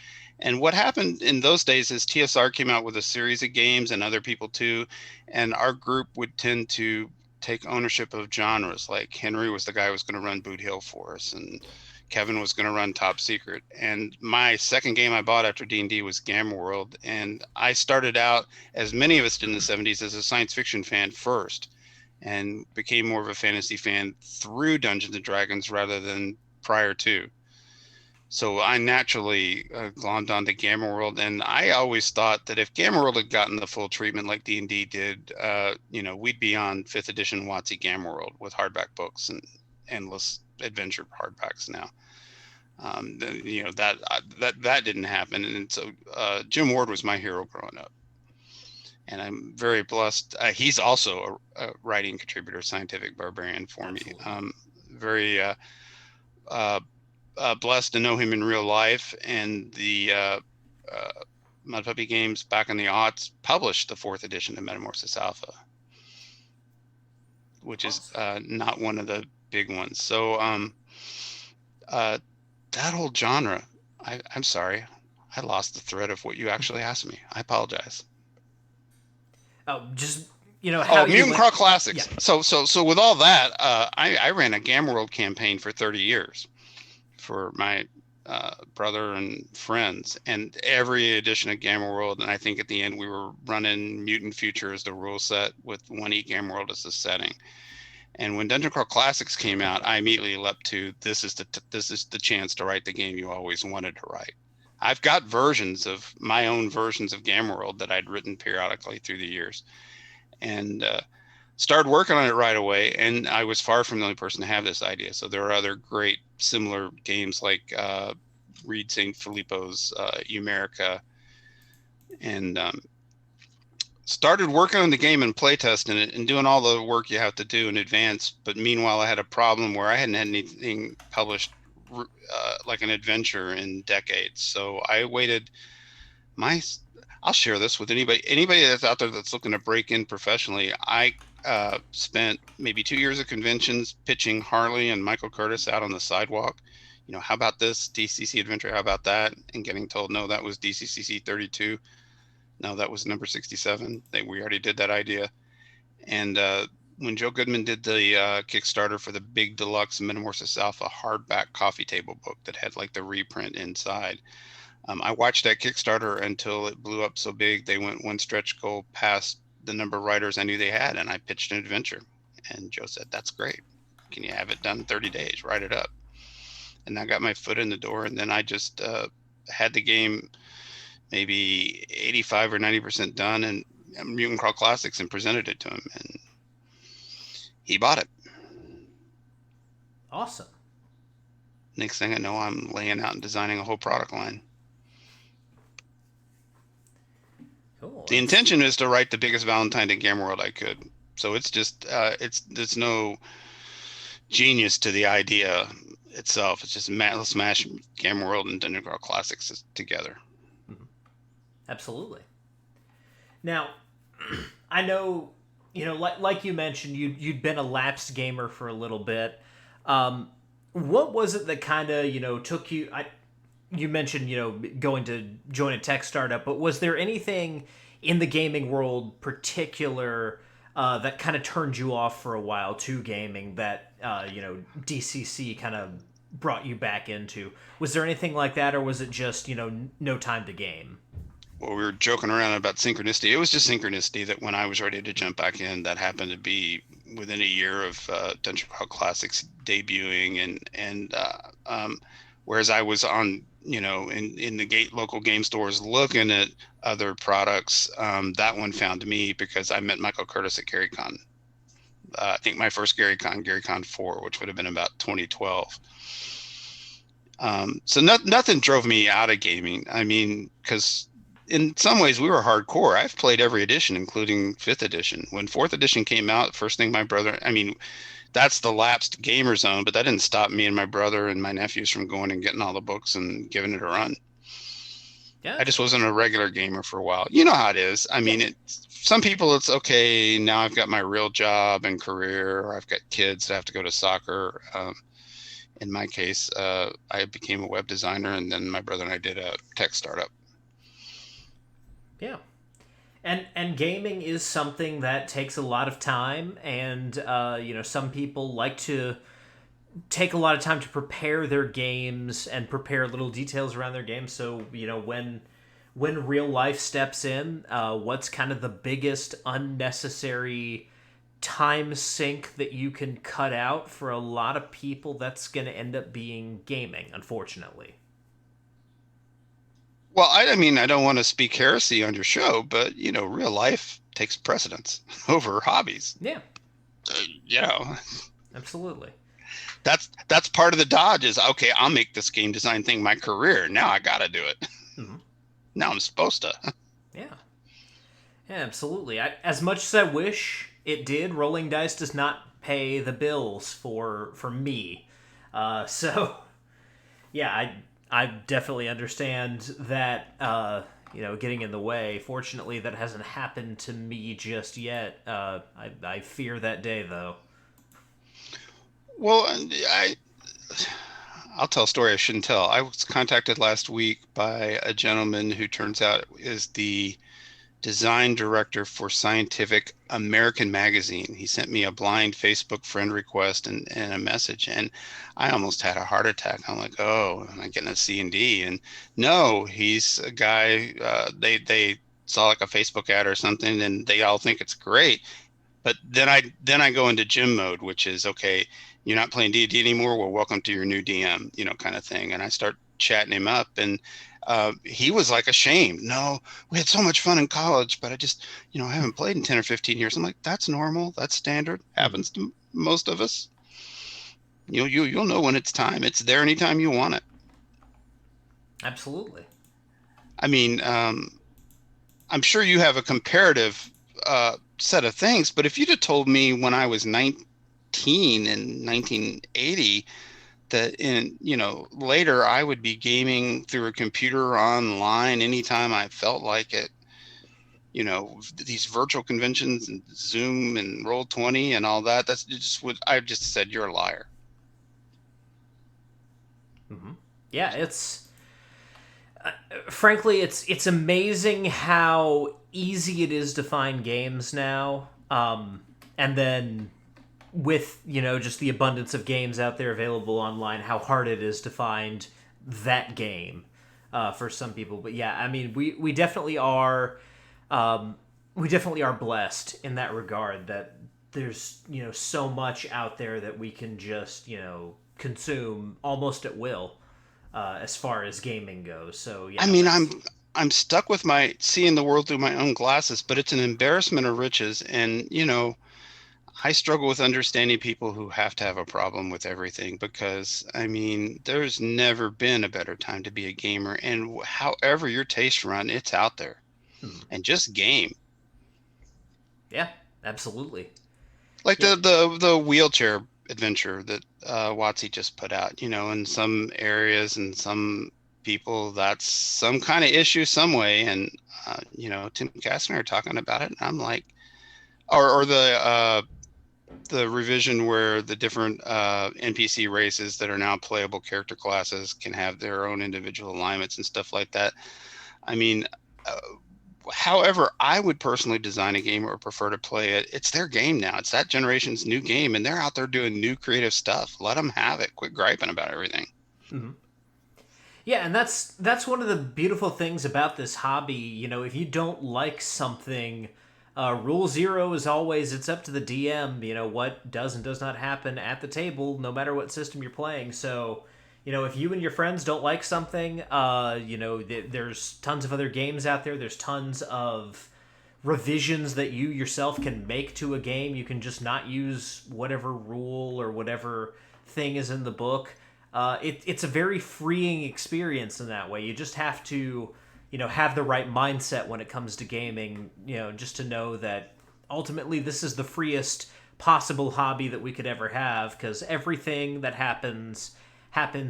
And what happened in those days is TSR came out with a series of games, and other people too, and our group would tend to take ownership of genres. Like Henry was the guy who was going to run Boot Hill for us, and Kevin was going to run Top Secret. And my second game I bought after D&D was Gamma World. And I started out, as many of us did in the 70s, as a science fiction fan first, and became more of a fantasy fan through Dungeons and Dragons rather than prior to. So I naturally glommed onto Gamma World, and I always thought that if Gamma World had gotten the full treatment like D&D did, we'd be on 5th edition WotC Gamma World with hardback books and endless adventure hardbacks now. That didn't happen, and so Jim Ward was my hero growing up, and I'm very blessed. He's also a writing contributor, Scientific Barbarian for me. Very blessed to know him in real life, and the Mud Puppy Games back in the aughts published the 4th edition of Metamorphosis Alpha, which is not one of the big ones. So that whole genre, I'm sorry, I lost the thread of what you actually asked me. I apologize. How Mutant Crawl Classics. Yeah. So with all that, I ran a Gamma World campaign for 30 years for my brother and friends, and every edition of Gamma World, and I think at the end we were running Mutant Future as the rule set with 1E Gamma World as the setting. And when Dungeon Crawl Classics came out, I immediately leapt to this is the chance to write the game you always wanted to write. I've got my own versions of Gamma World that I'd written periodically through the years, and started working on it right away. And I was far from the only person to have this idea. So there are other great similar games like Reed St. Filippo's Umerica, and started working on the game and playtesting it and doing all the work you have to do in advance. But meanwhile, I had a problem where I hadn't had anything published like an adventure in decades. So I waited. I'll share this with anybody that's out there that's looking to break in professionally. I spent maybe 2 years of conventions pitching Harley and Michael Curtis out on the sidewalk. How about this DCC adventure? How about that? And getting told, no, that was DCCC 32. No, that was number 67. We already did that idea. And when Joe Goodman did the Kickstarter for the big deluxe Metamorphosis Alpha hardback coffee table book that had like the reprint inside, I watched that Kickstarter until it blew up so big they went one stretch goal past the number of writers I knew they had, and I pitched an adventure. And Joe said, "That's great. Can you have it done in 30 days? Write it up." And I got my foot in the door, and then I just had the game maybe 85 or 90% done and Mutant Crawl Classics and presented it to him, and he bought it. Awesome. Next thing I know, I'm laying out and designing a whole product line. Cool. The intention is to write the biggest Valentine to Gamma World I could. So it's just there's no genius to the idea itself. It's just let's smash Gamma World and Dungeon Crawl Classics together. Absolutely. Now, I know, like you mentioned, you'd been a lapsed gamer for a little bit. What was it that kind of, took you... You mentioned, going to join a tech startup, but was there anything in the gaming world particular that kind of turned you off for a while to gaming that, DCC kind of brought you back into? Was there anything like that, or was it just, no time to game? Well, we were joking around about synchronicity. It was just synchronicity that when I was ready to jump back in, that happened to be within a year of Dungeon Crawl Classics debuting, and whereas I was on in the local game stores looking at other products, that one found me because I met Michael Curtis at GaryCon. I think my first GaryCon 4, which would have been about 2012. So nothing drove me out of gaming. I mean, because in some ways we were hardcore. I've played every edition, including 5th edition. When 4th edition came out, first thing I mean, that's the lapsed gamer zone, but that didn't stop me and my brother and my nephews from going and getting all the books and giving it a run. Yeah. I just wasn't a regular gamer for a while. You know how it is. I mean, some people it's okay. Now I've got my real job and career, or I've got kids that have to go to soccer. In my case, I became a web designer, and then my brother and I did a tech startup. Yeah. And gaming is something that takes a lot of time, and some people like to take a lot of time to prepare their games and prepare little details around their games. So when real life steps in, what's kind of the biggest unnecessary time sink that you can cut out? For a lot of people, that's going to end up being gaming, unfortunately. Well, I mean, I don't want to speak heresy on your show, but real life takes precedence over hobbies. Yeah, You know, absolutely. that's part of the dodge is, okay, I'll make this game design thing my career. Now I got to do it. Mm-hmm. Now I'm supposed to. Yeah. Yeah, absolutely. As much as I wish it did, rolling dice does not pay the bills for me. So yeah, I definitely understand that. Getting in the way. Fortunately, that hasn't happened to me just yet. I fear that day, though. Well, I'll tell a story I shouldn't tell. I was contacted last week by a gentleman who turns out is the design director for Scientific American Magazine. He sent me a blind Facebook friend request and a message, and I almost had a heart attack. I'm like, oh, am I getting a C&D? And no, he's a guy, they saw like a Facebook ad or something, and they all think it's great. But then I go into gym mode, which is, okay, you're not playing D&D anymore. Well, welcome to your new DM, kind of thing. And I start chatting him up, and he was like ashamed. No, we had so much fun in college, but I just, I haven't played in 10 or 15 years. I'm like, that's normal. That's standard. Happens to most of us. You'll know when it's time. It's there anytime you want it. Absolutely. I mean, I'm sure you have a comparative set of things, but if you'd have told me when I was 19 in 1980 that later I would be gaming through a computer online anytime I felt like it, these virtual conventions and Zoom and Roll20 and all that, that's just what I just said. You're a liar. Mm-hmm. Yeah, it's frankly, it's amazing how easy it is to find games now. And then with just the abundance of games out there available online, how hard it is to find that game for some people. But yeah, I mean, we definitely are blessed in that regard, that there's so much out there that we can just consume almost at will as far as gaming goes. So yeah, I mean, I'm stuck with my seeing the world through my own glasses, but it's an embarrassment of riches. And I struggle with understanding people who have to have a problem with everything, because I mean, there's never been a better time to be a gamer. And however your tastes run, it's out there. And just game. Yeah, absolutely. Like Yeah. the wheelchair adventure that WotC just put out. In some areas and some people, that's some kind of issue some way. And Tim Kastner are talking about it, and I'm like, or the revision where the different NPC races that are now playable character classes can have their own individual alignments and stuff like that. I mean, however I would personally design a game or prefer to play it, it's their game now. It's that generation's new game, and they're out there doing new creative stuff. Let them have it. Quit griping about everything. Mm-hmm. Yeah, and that's one of the beautiful things about this hobby. If you don't like something, rule zero is always it's up to the DM. What does and does not happen at the table, no matter what system you're playing. So, if you and your friends don't like something, there's tons of other games out there. There's tons of revisions that you yourself can make to a game. You can just not use whatever rule or whatever thing is in the book. It's a very freeing experience in that way. You just have to, have the right mindset when it comes to gaming, just to know that ultimately this is the freest possible hobby that we could ever have, because everything that happens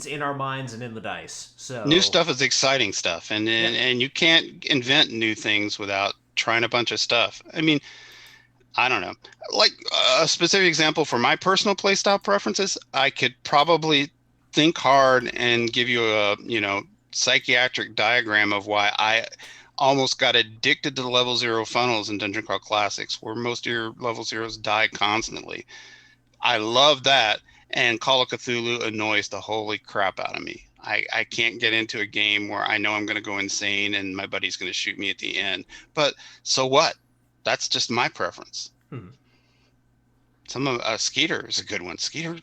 in our minds and in the dice. New So stuff is exciting stuff, and yeah. and you can't invent new things without trying a bunch of stuff. I mean, I don't know. Like a specific example for my personal playstyle preferences, I could probably think hard and give you a, psychiatric diagram of why I almost got addicted to the level 0 funnels in Dungeon Crawl Classics, where most of your level 0s die constantly. I love that, and Call of Cthulhu annoys the holy crap out of me. I can't get into a game where I know I'm going to go insane and my buddy's going to shoot me at the end. But so what? That's just my preference. Some of Skeeter is a good one. Skeeter,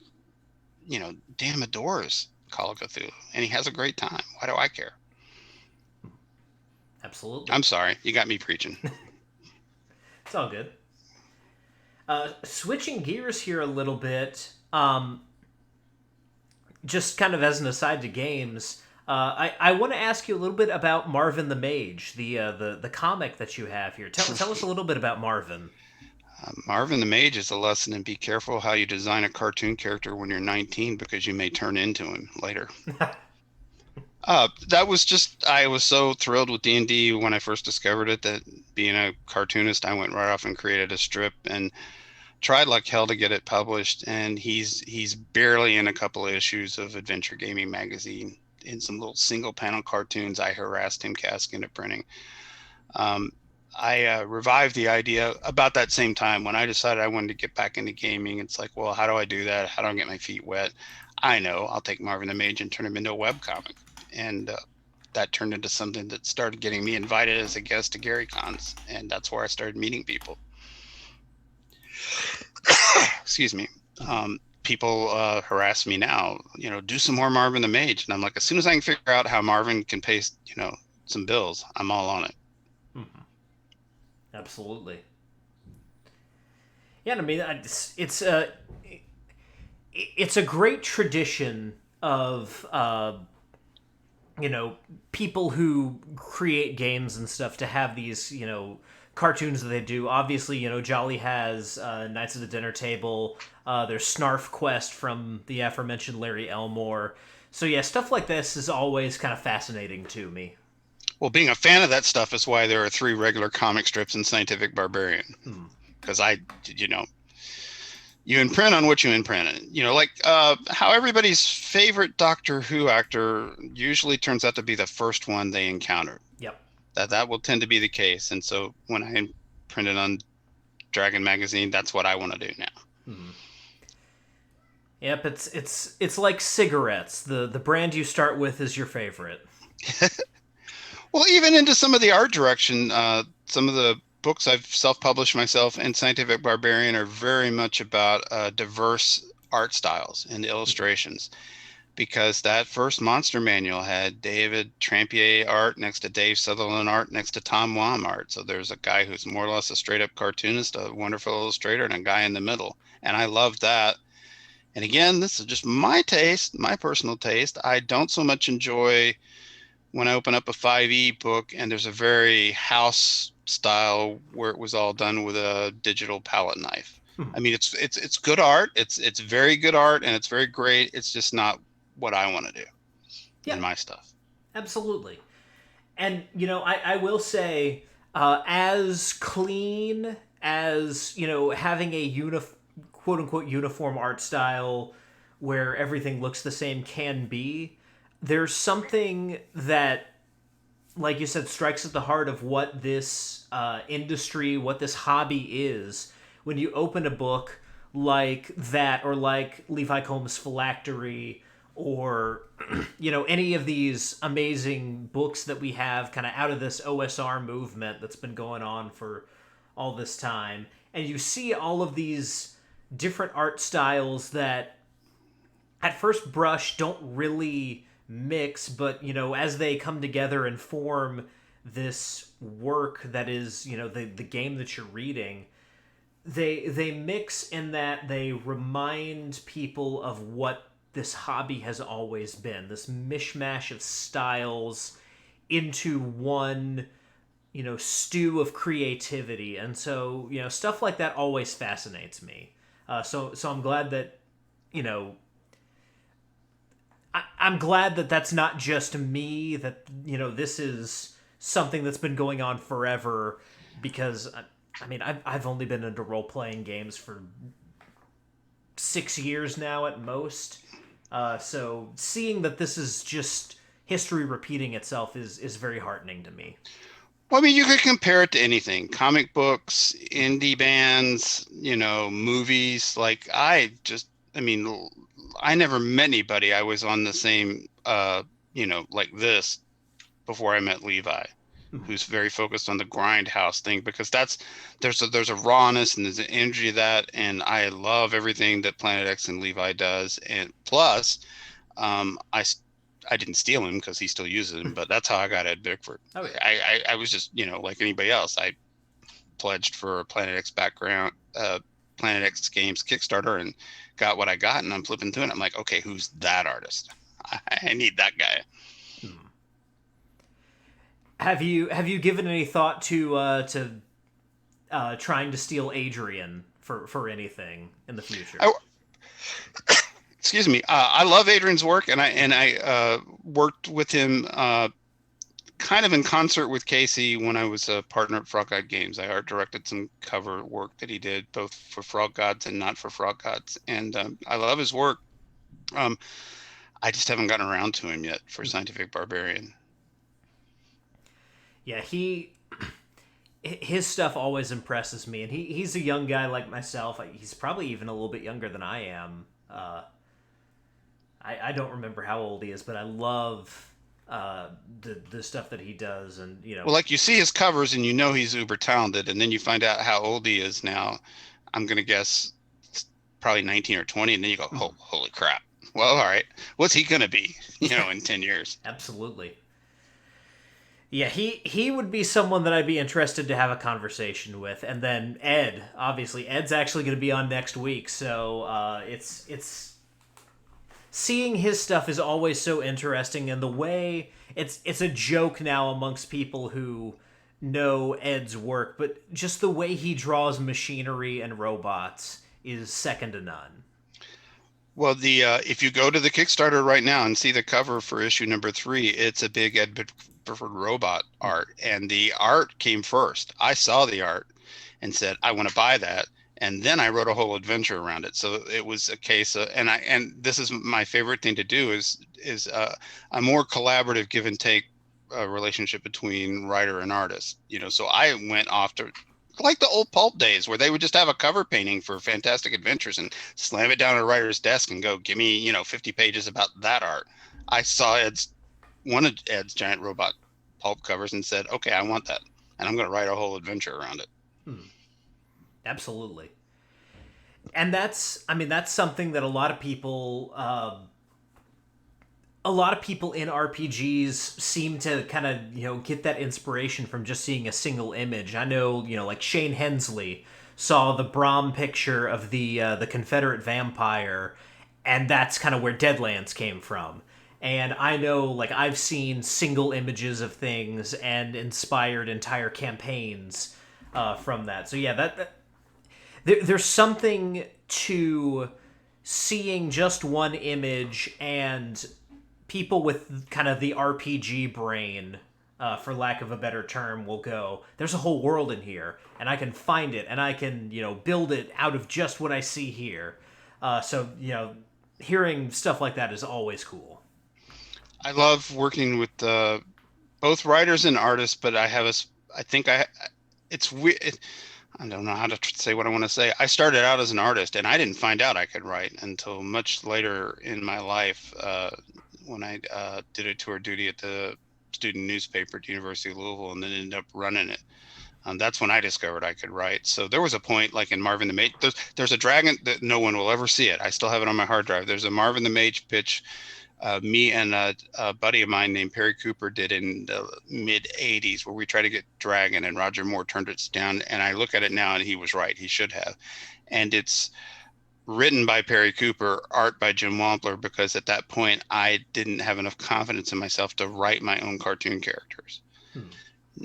damn adores Call of Cthulhu, and he has a great time. Why do I care? Absolutely. I'm sorry, you got me preaching. It's all good. Switching gears here a little bit, just kind of as an aside to games, I want to ask you a little bit about Marvin the Mage, the comic that you have here. Tell us a little bit about Marvin. Marvin the Mage is a lesson in be careful how you design a cartoon character when you're 19, because you may turn into him later. That was just, I was so thrilled with D&D when I first discovered it, that being a cartoonist, I went right off and created a strip and tried like hell to get it published. And he's barely in a couple of issues of Adventure Gaming magazine in some little single panel cartoons. I harassed him casting into printing. I revived the idea about that same time when I decided I wanted to get back into gaming. It's like, well, how do I do that? How do I get my feet wet? I know, I'll take Marvin the Mage and turn him into a webcomic. And that turned into something that started getting me invited as a guest to Gary Cons. And that's where I started meeting people. Excuse me. People harass me now, do some more Marvin the Mage. And I'm like, as soon as I can figure out how Marvin can pay, some bills, I'm all on it. Mm-hmm. Absolutely. Yeah, I mean, it's a great tradition of people who create games and stuff to have these cartoons that they do. Obviously, Jolly has Knights of the Dinner Table. There's Snarf Quest from the aforementioned Larry Elmore. So yeah, stuff like this is always kind of fascinating to me. Well, being a fan of that stuff is why there are 3 regular comic strips in Scientific Barbarian. Because you imprint on what you imprint. Like how everybody's favorite Doctor Who actor usually turns out to be the first one they encountered. Yep. That will tend to be the case. And so when I printed on Dragon magazine, that's what I want to do now. Yep, it's like cigarettes. The brand you start with is your favorite. Well, even into some of the art direction, some of the books I've self-published myself and Scientific Barbarian are very much about diverse art styles and illustrations, because that first monster manual had David Trampier art next to Dave Sutherland art next to Tom Wam art. So there's a guy who's more or less a straight-up cartoonist, a wonderful illustrator, and a guy in the middle. And I love that. And again, this is just my taste, my personal taste. I don't so much enjoy when I open up a 5e book and there's a very house style where it was all done with a digital palette knife. I mean, it's good art. It's very good art, and it's very great. It's just not what I want to do in my stuff. Absolutely. And I will say, as clean as having a quote unquote uniform art style where everything looks the same can be, there's something that, like you said, strikes at the heart of what this industry, what this hobby is. When you open a book like that, or like Levi Combs' Phylactery, or any of these amazing books that we have kind of out of this OSR movement that's been going on for all this time, and you see all of these different art styles that at first brush don't really mix, but as they come together and form this work that is the game that you're reading, they mix in that they remind people of what this hobby has always been, this mishmash of styles into one stew of creativity. And so stuff like that always fascinates me. So I'm glad that you know I'm glad that that's not just me, that this is something that's been going on forever. Because I mean, I've only been into role playing games for 6 years now at most. So seeing that this is just history repeating itself is very heartening to me. Well, I mean, you could compare it to anything: comic books, indie bands, movies. I mean, I never met anybody. I was on the same, like this before I met Levi, who's very focused on the grindhouse thing, because there's a rawness and there's an energy to that, and I love everything that Planet X and Levi does. And plus, I didn't steal him because he still uses him, but that's how I got Ed Bickford. Oh yeah. I was just, like anybody else. I pledged for Planet X background, Planet X Games Kickstarter, and got what I got, and I'm flipping through it. And I'm like, okay, who's that artist? I need that guy. Have you given any thought to trying to steal Adrian for anything in the future? Excuse me. I love Adrian's work, and I worked with him kind of in concert with Casey when I was a partner at Frog God Games. I art directed some cover work that he did, both for Frog Gods and not for Frog Gods, and I love his work. I just haven't gotten around to him yet for Scientific Barbarian. Yeah, his stuff always impresses me, and he's a young guy like myself. He's probably even a little bit younger than I am. I don't remember how old he is, but I love the stuff that he does, and Well, like, you see his covers and he's uber talented, and then you find out how old he is now. I'm gonna guess probably 19 or 20, and then you go, oh, holy crap. Well, all right, what's he gonna be, in 10 years? Absolutely. Yeah, he would be someone that I'd be interested to have a conversation with. And then Ed, obviously, Ed's actually going to be on next week, so it's seeing his stuff is always so interesting, and the way it's a joke now amongst people who know Ed's work, but just the way he draws machinery and robots is second to none. Well, if you go to the Kickstarter right now and see the cover for issue number 3, it's a big Ed Bickford robot art, and the art came first. I saw the art and said, I want to buy that, and then I wrote a whole adventure around it. So it was a case of, and this is my favorite thing to do, is a more collaborative give and take relationship between writer and artist. So I went off to, like, the old pulp days where they would just have a cover painting for Fantastic Adventures and slam it down at a writer's desk and go, give me 50 pages about that art. I saw one of Ed's giant robot pulp covers and said, okay, I want that, and I'm going to write a whole adventure around it. Absolutely. And that's something that a lot of people in RPGs seem to kind of get that inspiration from just seeing a single image. I know like Shane Hensley saw the Brahm picture of the Confederate vampire, and that's kind of where Deadlands came from. And I know, like, I've seen single images of things and inspired entire campaigns from that. So yeah, there's something to seeing just one image, and people with kind of the RPG brain, for lack of a better term, will go, there's a whole world in here, and I can find it, and I can, build it out of just what I see here. So hearing stuff like that is always cool. I love working with both writers and artists, but it's weird. I don't know how to say what I want to say. I started out as an artist, and I didn't find out I could write until much later in my life, when I did a tour duty at the student newspaper at the University of Louisville, and then ended up running it. That's when I discovered I could write. So there was a point, like in Marvin the Mage, there's a dragon that no one will ever see it. I still have it on my hard drive. There's a Marvin the Mage pitch me and a buddy of mine named Perry Cooper did in the mid 80s, where we tried to get Dragon, and Roger Moore turned it down. And I look at it now and he was right. He should have. And it's written by Perry Cooper, art by Jim Wampler, because at that point I didn't have enough confidence in myself to write my own cartoon characters.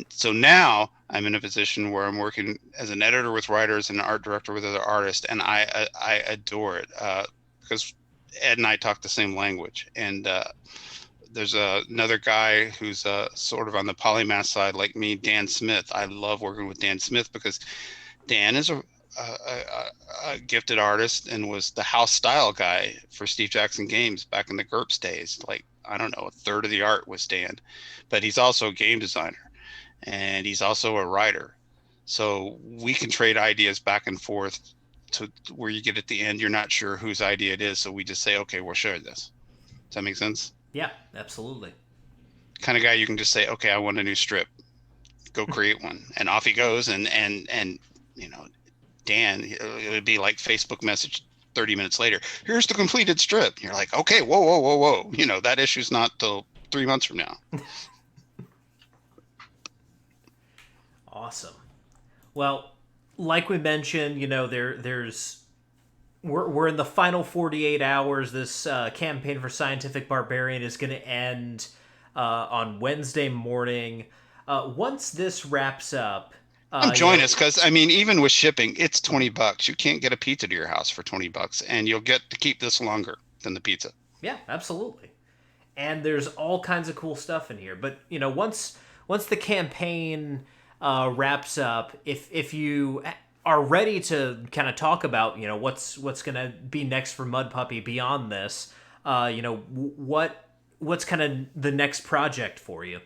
So now I'm in a position where I'm working as an editor with writers and an art director with other artists, and I adore it because Ed and I talk the same language. And there's another guy who's sort of on the polymath side like me, Dan Smith. I love working with Dan Smith because Dan is a gifted artist and was the house style guy for Steve Jackson Games back in the GURPS days. Like, I don't know, a third of the art was Dan, but he's also a game designer and he's also a writer. So we can trade ideas back and forth to where you get at the end, you're not sure whose idea it is. So we just say, okay, we'll share this. Does that make sense? Yeah, absolutely. Kind of guy you can just say, okay, I want a new strip. Go create one. And off he goes. And you know, Dan, it would be like Facebook message 30 minutes later. Here's the completed strip. And you're like, okay, whoa. You know, that issue's not till 3 months from now. Awesome. Well, like we mentioned, you know, we're in the final 48 hours. This campaign for Scientific Barbarian is going to end on Wednesday morning. Once this wraps up, Join us, because I mean, even with shipping, it's $20. You can't get a pizza to your house for $20, and you'll get to keep this longer than the pizza. Yeah, absolutely. And there's all kinds of cool stuff in here. But you know, once the campaign wraps up, if you are ready to kind of talk about, you know, what's going to be next for Mud Puppy beyond this, you know, what's kind of the next project for you?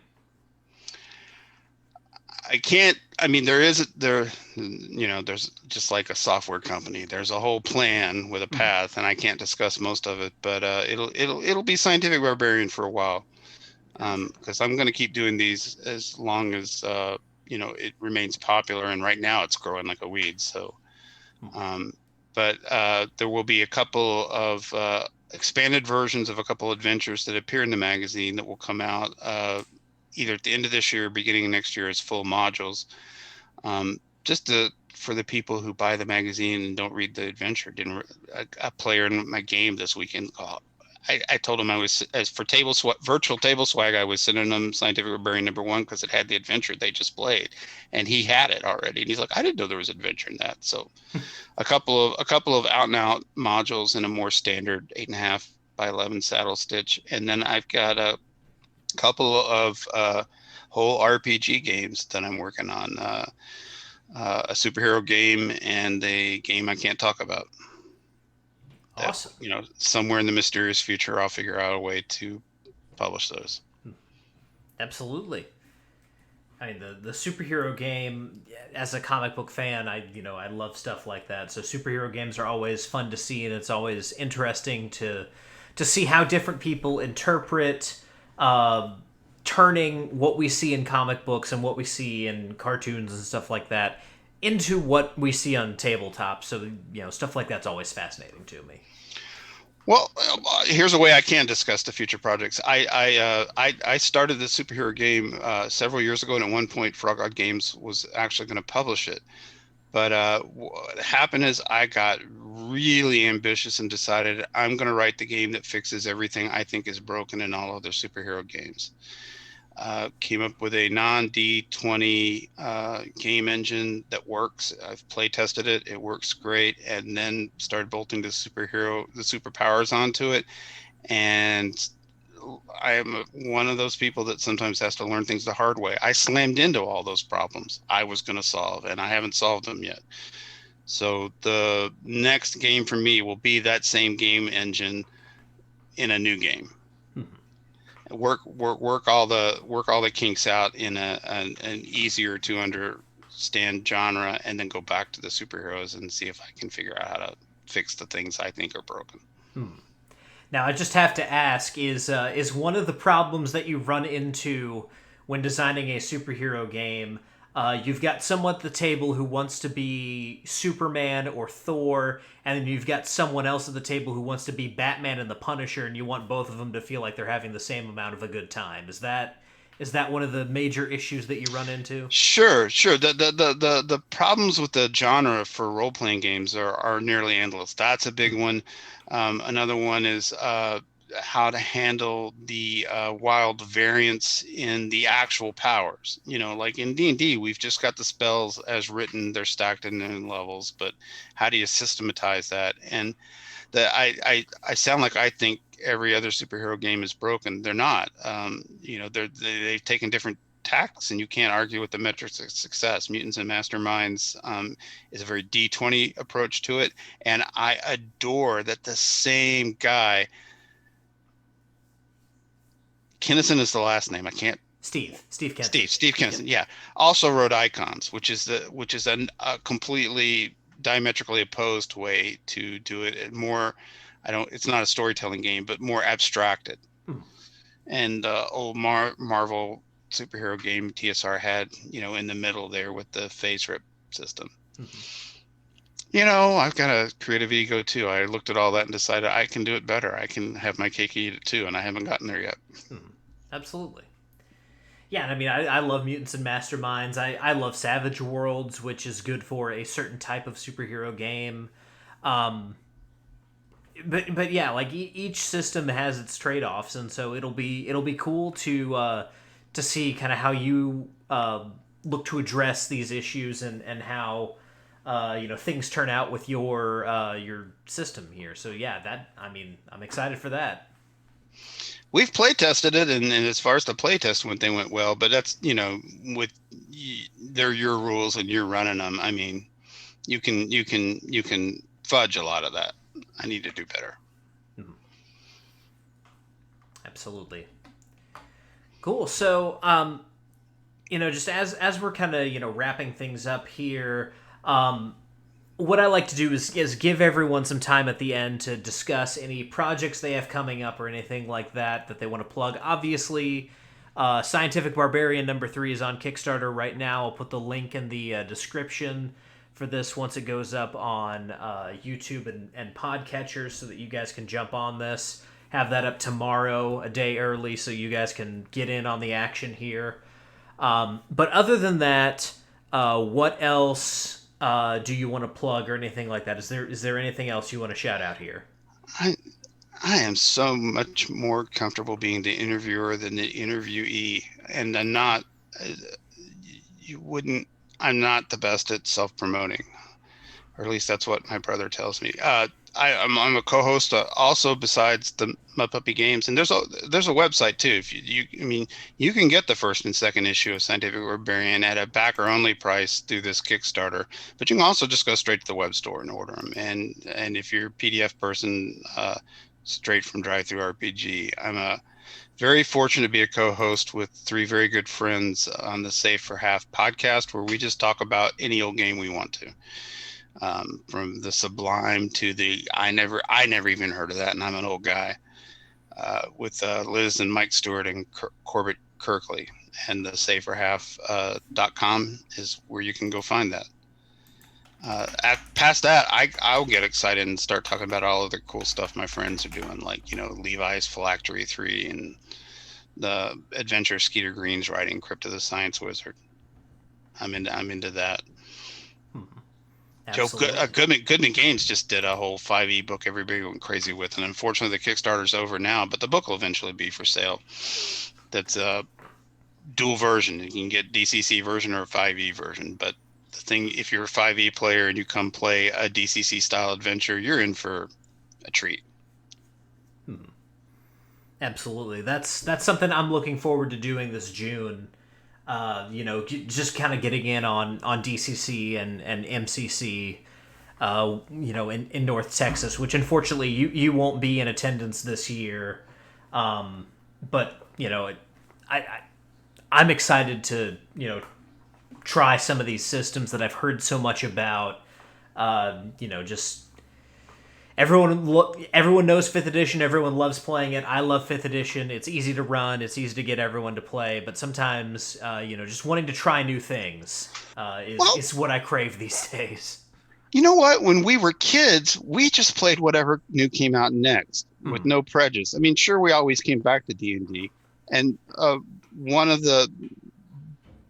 There's just like a software company. There's a whole plan with a path, and I can't discuss most of it, but it'll be Scientific Barbarian for a while, because I'm going to keep doing these as long as it remains popular, and right now it's growing like a weed. So, but there will be a couple of expanded versions of a couple adventures that appear in the magazine that will come out either at the end of this year or beginning of next year as full modules, for the people who buy the magazine and don't read the adventure. A player in my game this weekend, I told him I was, as for virtual table swag, I was sending them Scientific Barbarian #1 because it had the adventure they just played, and he had it already. And he's like, I didn't know there was adventure in that. So a couple of out and out modules in a more standard 8.5 by 11 saddle stitch, and then I've got a couple of whole RPG games that I'm working on, a superhero game and a game I can't talk about. Awesome. That, somewhere in the mysterious future, I'll figure out a way to publish those. Absolutely. I mean, the superhero game, as a comic book fan, I love stuff like that. So superhero games are always fun to see, and it's always interesting to see how different people interpret turning what we see in comic books and what we see in cartoons and stuff like that into what we see on tabletop. So, stuff like that's always fascinating to me. Well, here's a way I can discuss the future projects. I started the superhero game several years ago, and at one point, Frog God Games was actually going to publish it. But what happened is I got really ambitious and decided I'm going to write the game that fixes everything I think is broken in all other superhero games. Came up with a non-D20 game engine that works. I've play tested it. It works great. And then started bolting the superpowers onto it. And I am one of those people that sometimes has to learn things the hard way. I slammed into all those problems I was going to solve, and I haven't solved them yet. So the next game for me will be that same game engine in a new game. Work all the kinks out in an easier to understand genre, and then go back to the superheroes and see if I can figure out how to fix the things I think are broken. Now, I just have to ask, is one of the problems that you run into when designing a superhero game You've got someone at the table who wants to be Superman or Thor, and then you've got someone else at the table who wants to be Batman and the Punisher, and you want both of them to feel like they're having the same amount of a good time. Is that one of the major issues that you run into? Sure, sure. The problems with the genre for role playing games are nearly endless. That's a big one. Another one is how to handle the wild variance in the actual powers. Like in D&D, we've just got the spells as written; they're stacked in new levels. But how do you systematize that? And I sound like I think every other superhero game is broken. They're not. They've taken different tactics, and you can't argue with the metrics of success. Mutants and Masterminds is a very D20 approach to it, and I adore that the same guy. Kinnison is the last name. I can't. Steve Kent. Steve Kinnison. Yeah. Also wrote Icons, which is a completely diametrically opposed way to do it. More, it's not a storytelling game, but more abstracted. And old Marvel superhero game TSR had, in the middle there with the phase rip system. I've got a creative ego too. I looked at all that and decided I can do it better. I can have my cake and eat it too, and I haven't gotten there yet. Absolutely. Yeah, and I mean, I love Mutants and Masterminds. I love Savage Worlds, which is good for a certain type of superhero game. But yeah, like each system has its trade-offs, and so it'll be cool to see kind of how you look to address these issues and how things turn out with your system here. So yeah, I'm excited for that. We've play tested it, and as far as the play test went, they went well. But that's they're your rules and you're running them. I mean, you can fudge a lot of that. I need to do better. Absolutely. Cool. So, just as we're kind of wrapping things up here, what I like to do is give everyone some time at the end to discuss any projects they have coming up or anything like that they want to plug. Obviously, Scientific Barbarian #3 is on Kickstarter right now. I'll put the link in the description for this once it goes up on YouTube and podcatchers so that you guys can jump on this. Have that up tomorrow, a day early, so you guys can get in on the action here. But other than that, what else do you want to plug or anything like that? Is there anything else you want to shout out here? I am so much more comfortable being the interviewer than the interviewee, and I'm not. I'm not the best at self-promoting, or at least that's what my brother tells me. I'm a co-host also besides the Mud Puppy Games, and there's a website too. If you can get the first and second issue of Scientific Barbarian at a backer only price through this Kickstarter, but you can also just go straight to the web store and order them. And if you're a PDF person, straight from Drive Through RPG. I'm very fortunate to be a co-host with three very good friends on the Save for Half podcast, where we just talk about any old game we want to. From the Sublime to the I never even heard of that, and I'm an old guy. With Liz and Mike Stewart and Corbett Kirkley, and the SaveForHalf.com is where you can go find that. Past that, I'll get excited and start talking about all of the cool stuff my friends are doing, like Levi's Phylactery 3 and the adventure Skeeter Green's writing, Crypt of the Science Wizard. I'm into that. Joe Goodman Games just did a whole 5e book everybody went crazy with, and unfortunately the Kickstarter's over now, but the book will eventually be for sale. That's a dual version. You can get DCC version or a 5e version, but the thing, if you're a 5e player and you come play a DCC style adventure, you're in for a treat. Absolutely. That's something I'm looking forward to doing this June. Just kind of getting in on DCC and MCC, in North Texas, which unfortunately you won't be in attendance this year. But I'm excited to, try some of these systems that I've heard so much about, everyone knows 5th edition. Everyone loves playing it. I love 5th edition. It's easy to run. It's easy to get everyone to play. But sometimes, just wanting to try new things Well, is what I crave these days. you know what? When we were kids, we just played whatever new came out next with no prejudice. I mean, sure, we always came back to D&D. And one of the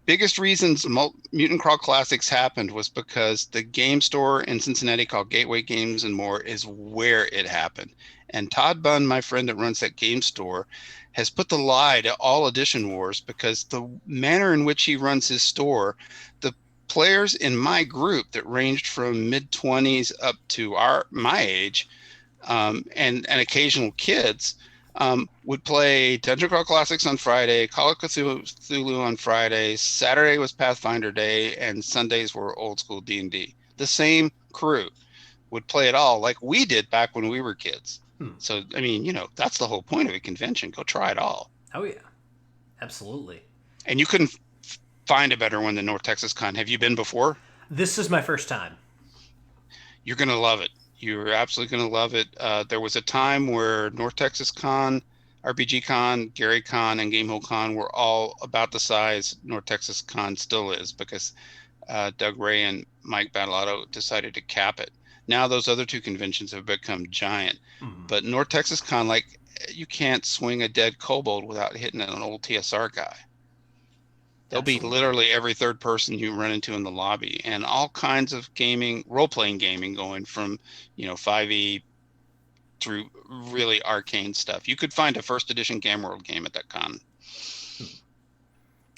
biggest reasons Mutant Crawl Classics happened was because the game store in Cincinnati called Gateway Games and More is where it happened. And Todd Bunn, my friend that runs that game store, has put the lie to all Edition Wars because the manner in which he runs his store, the players in my group that ranged from mid-20s up to my age, and occasional kids, would play Dungeon Crawl Classics on Friday, Call of Cthulhu on Friday, Saturday was Pathfinder Day, and Sundays were old school D&D. The same crew would play it all like we did back when we were kids. So, I mean, that's the whole point of a convention. Go try it all. Oh, yeah. Absolutely. And you couldn't find a better one than North Texas Con. Have you been before? This is my first time. You're going to love it. You're absolutely going to love it. There was a time where North Texas Con, RPG Con, Gary Con, and Gamehole Con were all about the size North Texas Con still is because Doug Ray and Mike Battleotto decided to cap it. Now those other two conventions have become giant. But North Texas Con, like, you can't swing a dead kobold without hitting an old TSR guy. They'll be literally every third person you run into in the lobby, and all kinds of gaming, role-playing gaming, going from 5e through really arcane stuff. You could find a first edition Gamworld game at that con.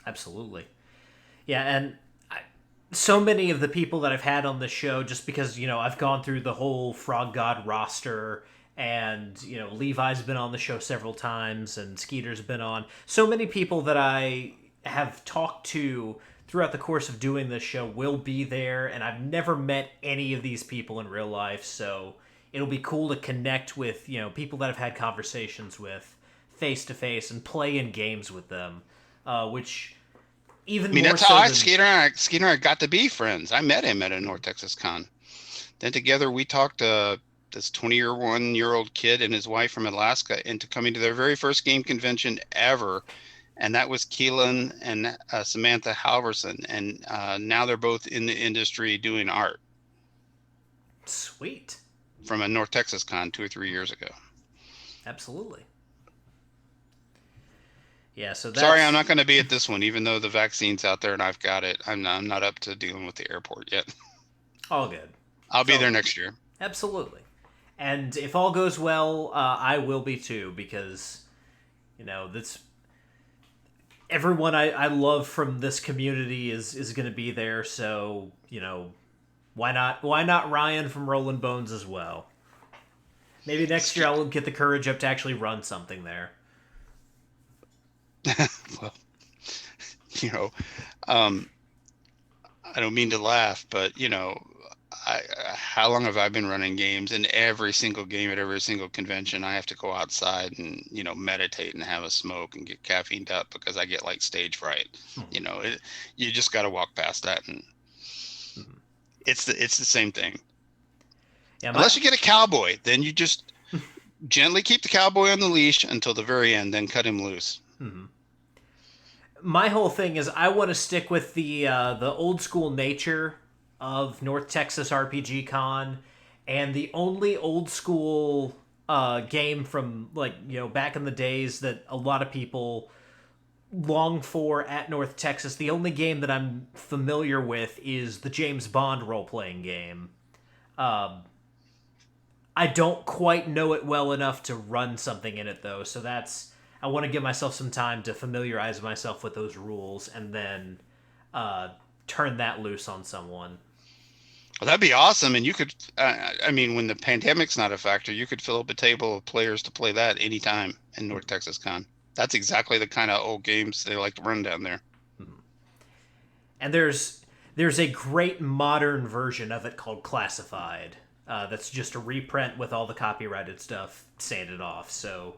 Absolutely. Yeah, and so many of the people that I've had on the show, just because I've gone through the whole Frog God roster, and Levi's been on the show several times, and Skeeter's been on. So many people that I have talked to throughout the course of doing this show will be there, and I've never met any of these people in real life, so it'll be cool to connect with people that I've had conversations with face to face and play in games with them, which even more that's so how than... Skeeter and I got to be friends. I met him at a North Texas Con. Then together we talked this 21-year-old kid and his wife from Alaska into coming to their very first game convention ever. And that was Keelan and Samantha Halverson. And now they're both in the industry doing art. Sweet. From a North Texas Con 2 or 3 years ago. Absolutely. Yeah, so that's... Sorry, I'm not going to be at this one, even though the vaccine's out there and I've got it. I'm not up to dealing with the airport yet. All good. I'll be there next year. Absolutely. And if all goes well, I will be too, because, that's... Everyone I love from this community is going to be there, so, why not Ryan from Rollin' Bones as well? Maybe next year I'll get the courage up to actually run something there. Well, I don't mean to laugh, but, how long have I been running games? And every single game at every single convention, I have to go outside and, meditate and have a smoke and get caffeined up because I get like stage fright. You just got to walk past that, and it's the same thing. Yeah, unless you get a cowboy, then you just gently keep the cowboy on the leash until the very end, then cut him loose. My whole thing is I want to stick with the old school nature of North Texas RPG Con, and the only old school game from back in the days that a lot of people long for at North Texas. The only game that I'm familiar with is the James Bond role-playing game. I don't quite know it well enough to run something in it, though, so I want to give myself some time to familiarize myself with those rules and then turn that loose on someone. Well, that'd be awesome. And you could, when the pandemic's not a factor, you could fill up a table of players to play that anytime in North Texas Con. That's exactly the kind of old games they like to run down there. And there's a great modern version of it called Classified. That's just a reprint with all the copyrighted stuff sanded off. So,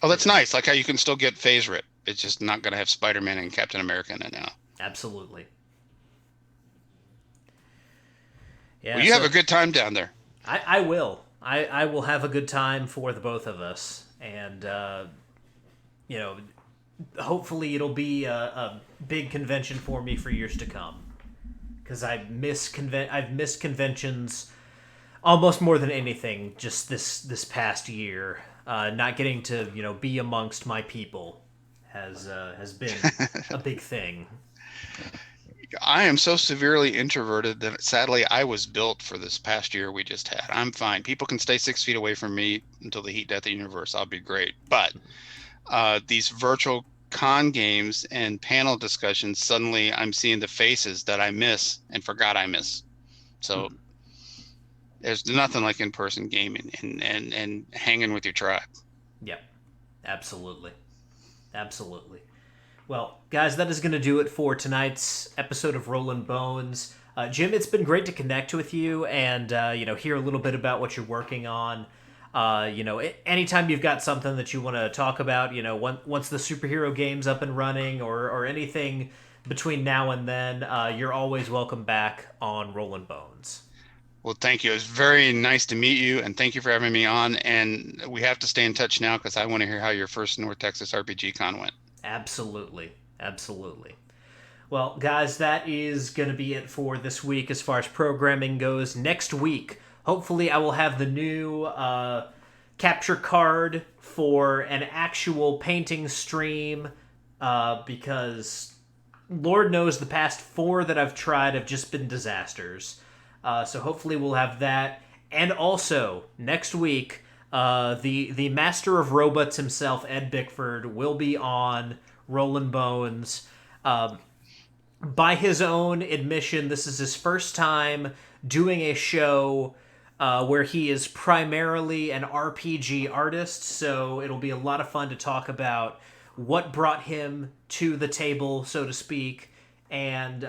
that's nice. Like how you can still get Phase Rip. It's just not going to have Spider-Man and Captain America in it now. Absolutely. Yeah, well, you have a good time down there. I will. I will have a good time for the both of us, and you know, hopefully it'll be a big convention for me for years to come. Because I've missed conventions almost more than anything just this past year. Not getting to be amongst my people has been a big thing. I am so severely introverted that sadly I was built for this past year we just had. I'm fine. People can stay 6 feet away from me until the heat death of the universe. I'll be great. But these virtual con games and panel discussions, suddenly I'm seeing the faces that I miss and forgot I miss. So there's nothing like in-person gaming and hanging with your tribe. Yep, absolutely, absolutely. Well, guys, that is going to do it for tonight's episode of Rollin' Bones. Jim, it's been great to connect with you and hear a little bit about what you're working on. Anytime you've got something that you want to talk about, once the superhero game's up and running or anything between now and then, you're always welcome back on Rollin' Bones. Well, thank you. It was very nice to meet you, and thank you for having me on. And we have to stay in touch now because I want to hear how your first North Texas RPG Con went. Absolutely. Absolutely. Well, guys, that is going to be it for this week as far as programming goes. Next week, hopefully, I will have the new capture card for an actual painting stream because Lord knows the past 4 that I've tried have just been disasters. So hopefully we'll have that. And also, next week, the master of robots himself, Ed Bickford, will be on Rollin' Bones. By his own admission, this is his first time doing a show where he is primarily an RPG artist, so it'll be a lot of fun to talk about what brought him to the table, so to speak, and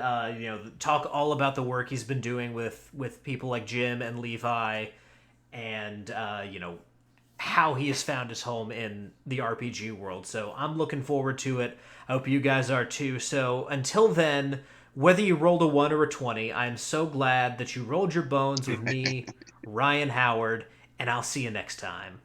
talk all about the work he's been doing with people like Jim and Levi, and how he has found his home in the RPG world. So I'm looking forward to it. I hope you guys are too. So until then, whether you rolled a 1 or a 20, I am so glad that you rolled your bones with me, Ryan Howard, and I'll see you next time.